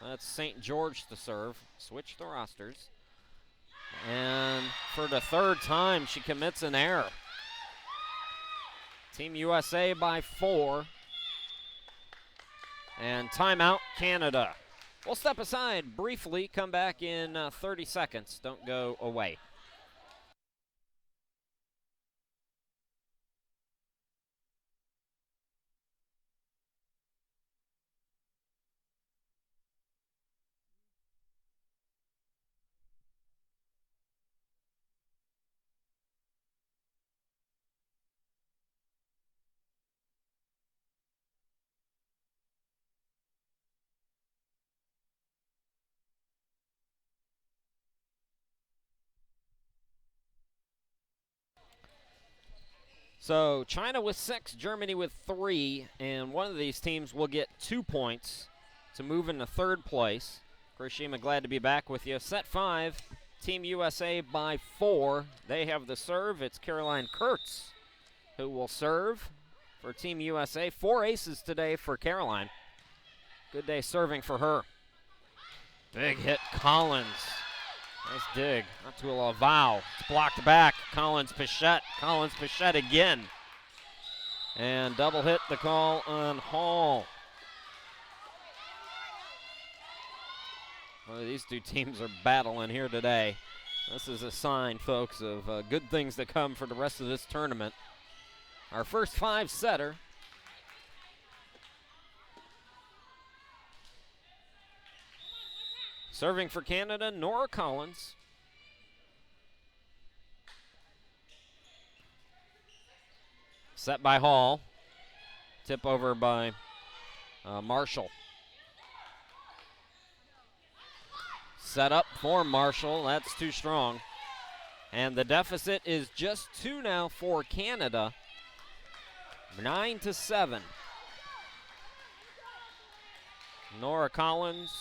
That's St. George to serve. Switch the rosters. And for the 3rd time, she commits an error. Team USA by 4. And timeout, Canada. We'll step aside briefly, come back in 30 seconds. Don't go away. So China with 6, Germany with 3, and one of these teams will get 2 points to move into 3rd place. Kurishima, glad to be back with you. Set 5, Team USA by 4. They have the serve. It's Caroline Kurtz who will serve for Team USA. 4 aces today for Caroline. Good day serving for her. Big hit, Collins. Nice dig. Not to a vow. It's blocked back. Collins Pichette. Collins Pichette again. And double hit the call on Hall. Well, these two teams are battling here today. This is a sign, folks, of good things to come for the rest of this tournament. Our first 5-setter. Serving for Canada, Nora Collins. Set by Hall. Tip over by Marshall. Set up for Marshall. That's too strong. And the deficit is just 2 now for Canada. 9-7. Nora Collins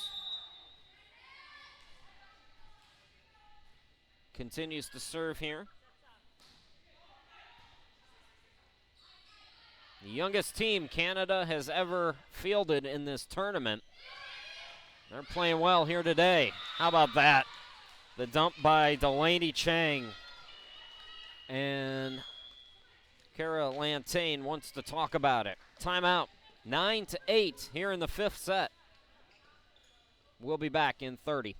continues to serve here. The youngest team Canada has ever fielded in this tournament. They're playing well here today. How about that? The dump by Delaney Chang. And Kara Lantain wants to talk about it. Timeout. 9-8 here in the 5th set. We'll be back in 30.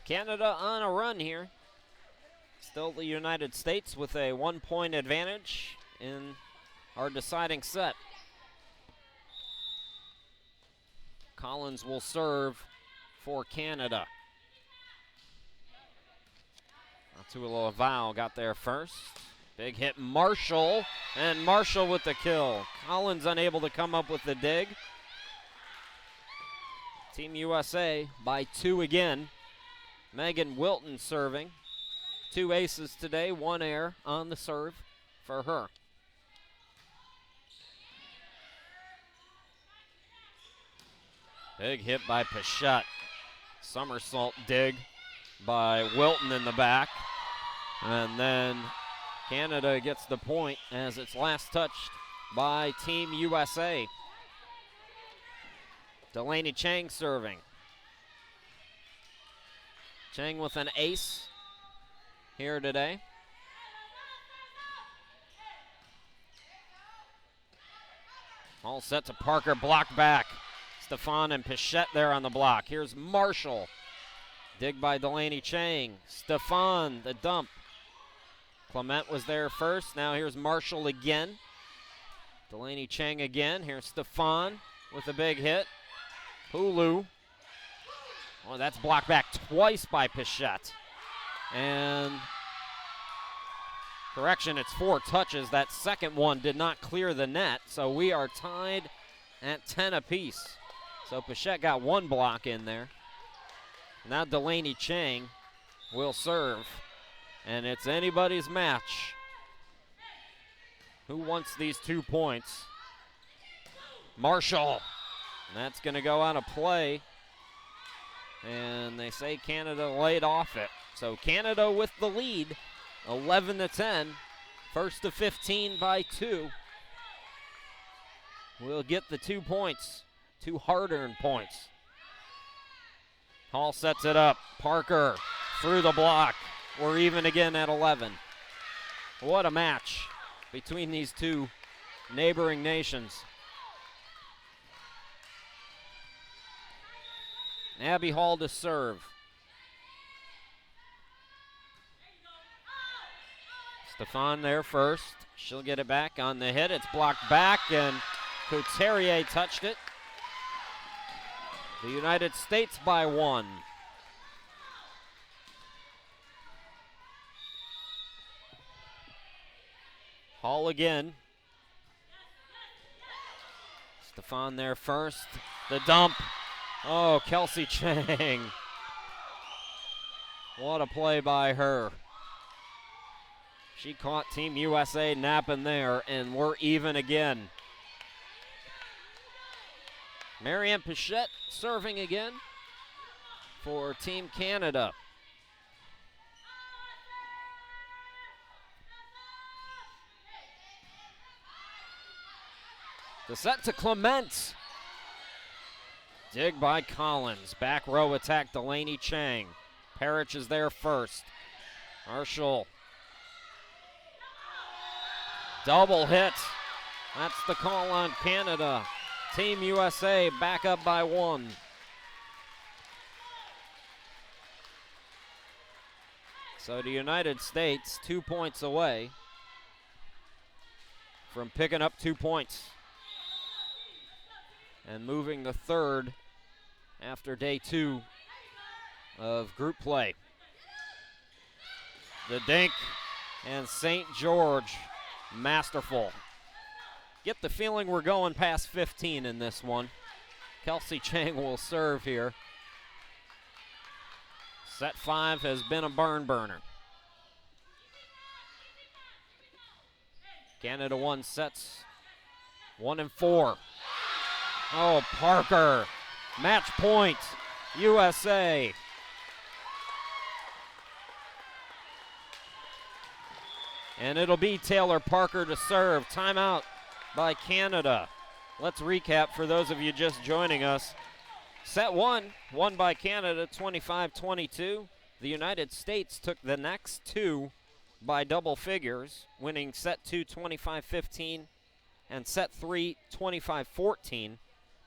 Canada on a run here. Still the United States with a 1-point advantage in our deciding set. Collins will serve for Canada. Atuila Val got there first. Big hit, Marshall, and Marshall with the kill. Collins unable to come up with the dig. Team USA by 2 again. Megan Wilton serving. 2 aces today, 1 air on the serve for her. Big hit by Pichette. Somersault dig by Wilton in the back. And then Canada gets the point as it's last touched by Team USA. Delaney Chang serving. Chang with an ace here today. All set to Parker, blocked back. Stefan and Pichette there on the block. Here's Marshall. Dig by Delaney Chang. Stefan, the dump. Clement was there first. Now here's Marshall again. Delaney Chang again. Here's Stefan with a big hit. Hulu. Oh, that's blocked back twice by Pichette. And correction, it's 4 touches. That second one did not clear the net, so we are tied at 10 apiece. So Pichette got 1 block in there. Now Delaney Chang will serve. And it's anybody's match. Who wants these 2 points? Marshall. And that's going to go out of play. And they say Canada laid off it. So Canada with the lead, 11-10. First to 15 by 2. We'll get the 2 points, 2 hard-earned points. Hall sets it up. Parker through the block. We're even again at 11. What a match between these two neighboring nations. Abby Hall to serve. Stefan there first. She'll get it back on the hit. It's blocked back, and Couturier touched it. The United States by 1. Hall again. Stefan there first. The dump. Oh, Kelsey Chang. What a play by her. She caught Team USA napping there, and we're even again. Marianne Pichette serving again for Team Canada. The set to Clement. Dig by Collins. Back row attack, Delaney Chang. Parrish is there first. Marshall. Double hit. That's the call on Canada. Team USA back up by 1. So the United States 2 points away from picking up 2 points and moving the third after day 2 of group play. The dink and St. George, masterful. Get the feeling we're going past 15 in this one. Kelsey Chang will serve here. Set 5 has been a barn burner. Canada won sets 1 and 4. Oh, Parker. Match point, USA. And it'll be Taylor Parker to serve. Timeout by Canada. Let's recap for those of you just joining us. Set 1, won by Canada 25-22. The United States took the next 2 by double figures, winning set 2 25-15 and set 3 25-14.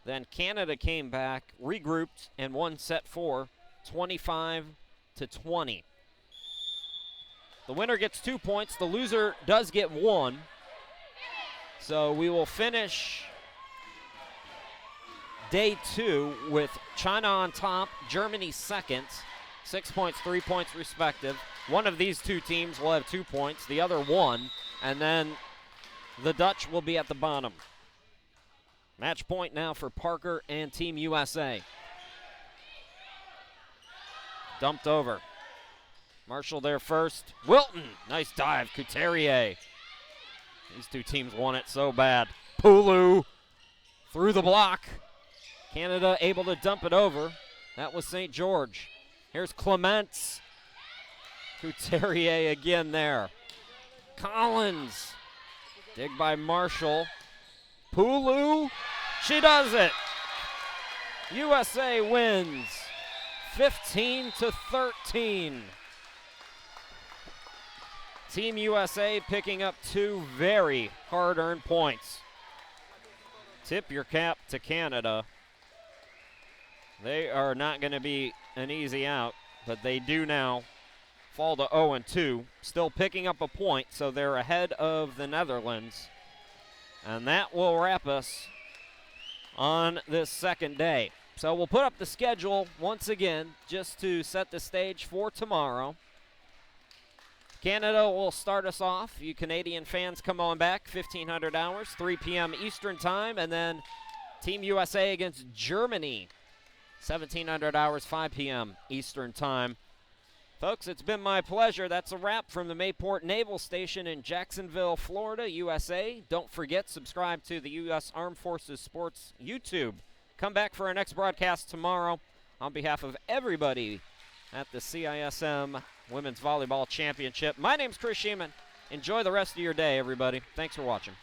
Then Canada came back, regrouped, and won set 4 25-20. The winner gets 2 points. The loser does get 1. So we will finish day 2 with China on top, Germany second, 6 points, 3 points respective. One of these 2 teams will have 2 points, the other 1, and then the Dutch will be at the bottom. Match point now for Parker and Team USA. Dumped over. Marshall there first. Wilton, nice dive, Couturier. These 2 teams want it so bad. Pulu through the block. Canada able to dump it over. That was St. George. Here's Clements. Couturier again there. Collins. Dig by Marshall. Pulu. She does it. USA wins 15-13. Team USA picking up 2 very hard-earned points. Tip your cap to Canada. They are not going to be an easy out, but they do now fall to 0-2, still picking up a point, so they're ahead of the Netherlands. And that will wrap us on this second day. So we'll put up the schedule once again just to set the stage for tomorrow. Canada will start us off. You Canadian fans come on back, 1500 hours, 3 p.m. Eastern time, and then Team USA against Germany, 1700 hours, 5 p.m. Eastern time. Folks, it's been my pleasure. That's a wrap from the Mayport Naval Station in Jacksonville, Florida, USA. Don't forget, subscribe to the U.S. Armed Forces Sports YouTube. Come back for our next broadcast tomorrow. On behalf of everybody at the CISM Women's Volleyball Championship, my name's Chris Sheeman. Enjoy the rest of your day, everybody. Thanks for watching.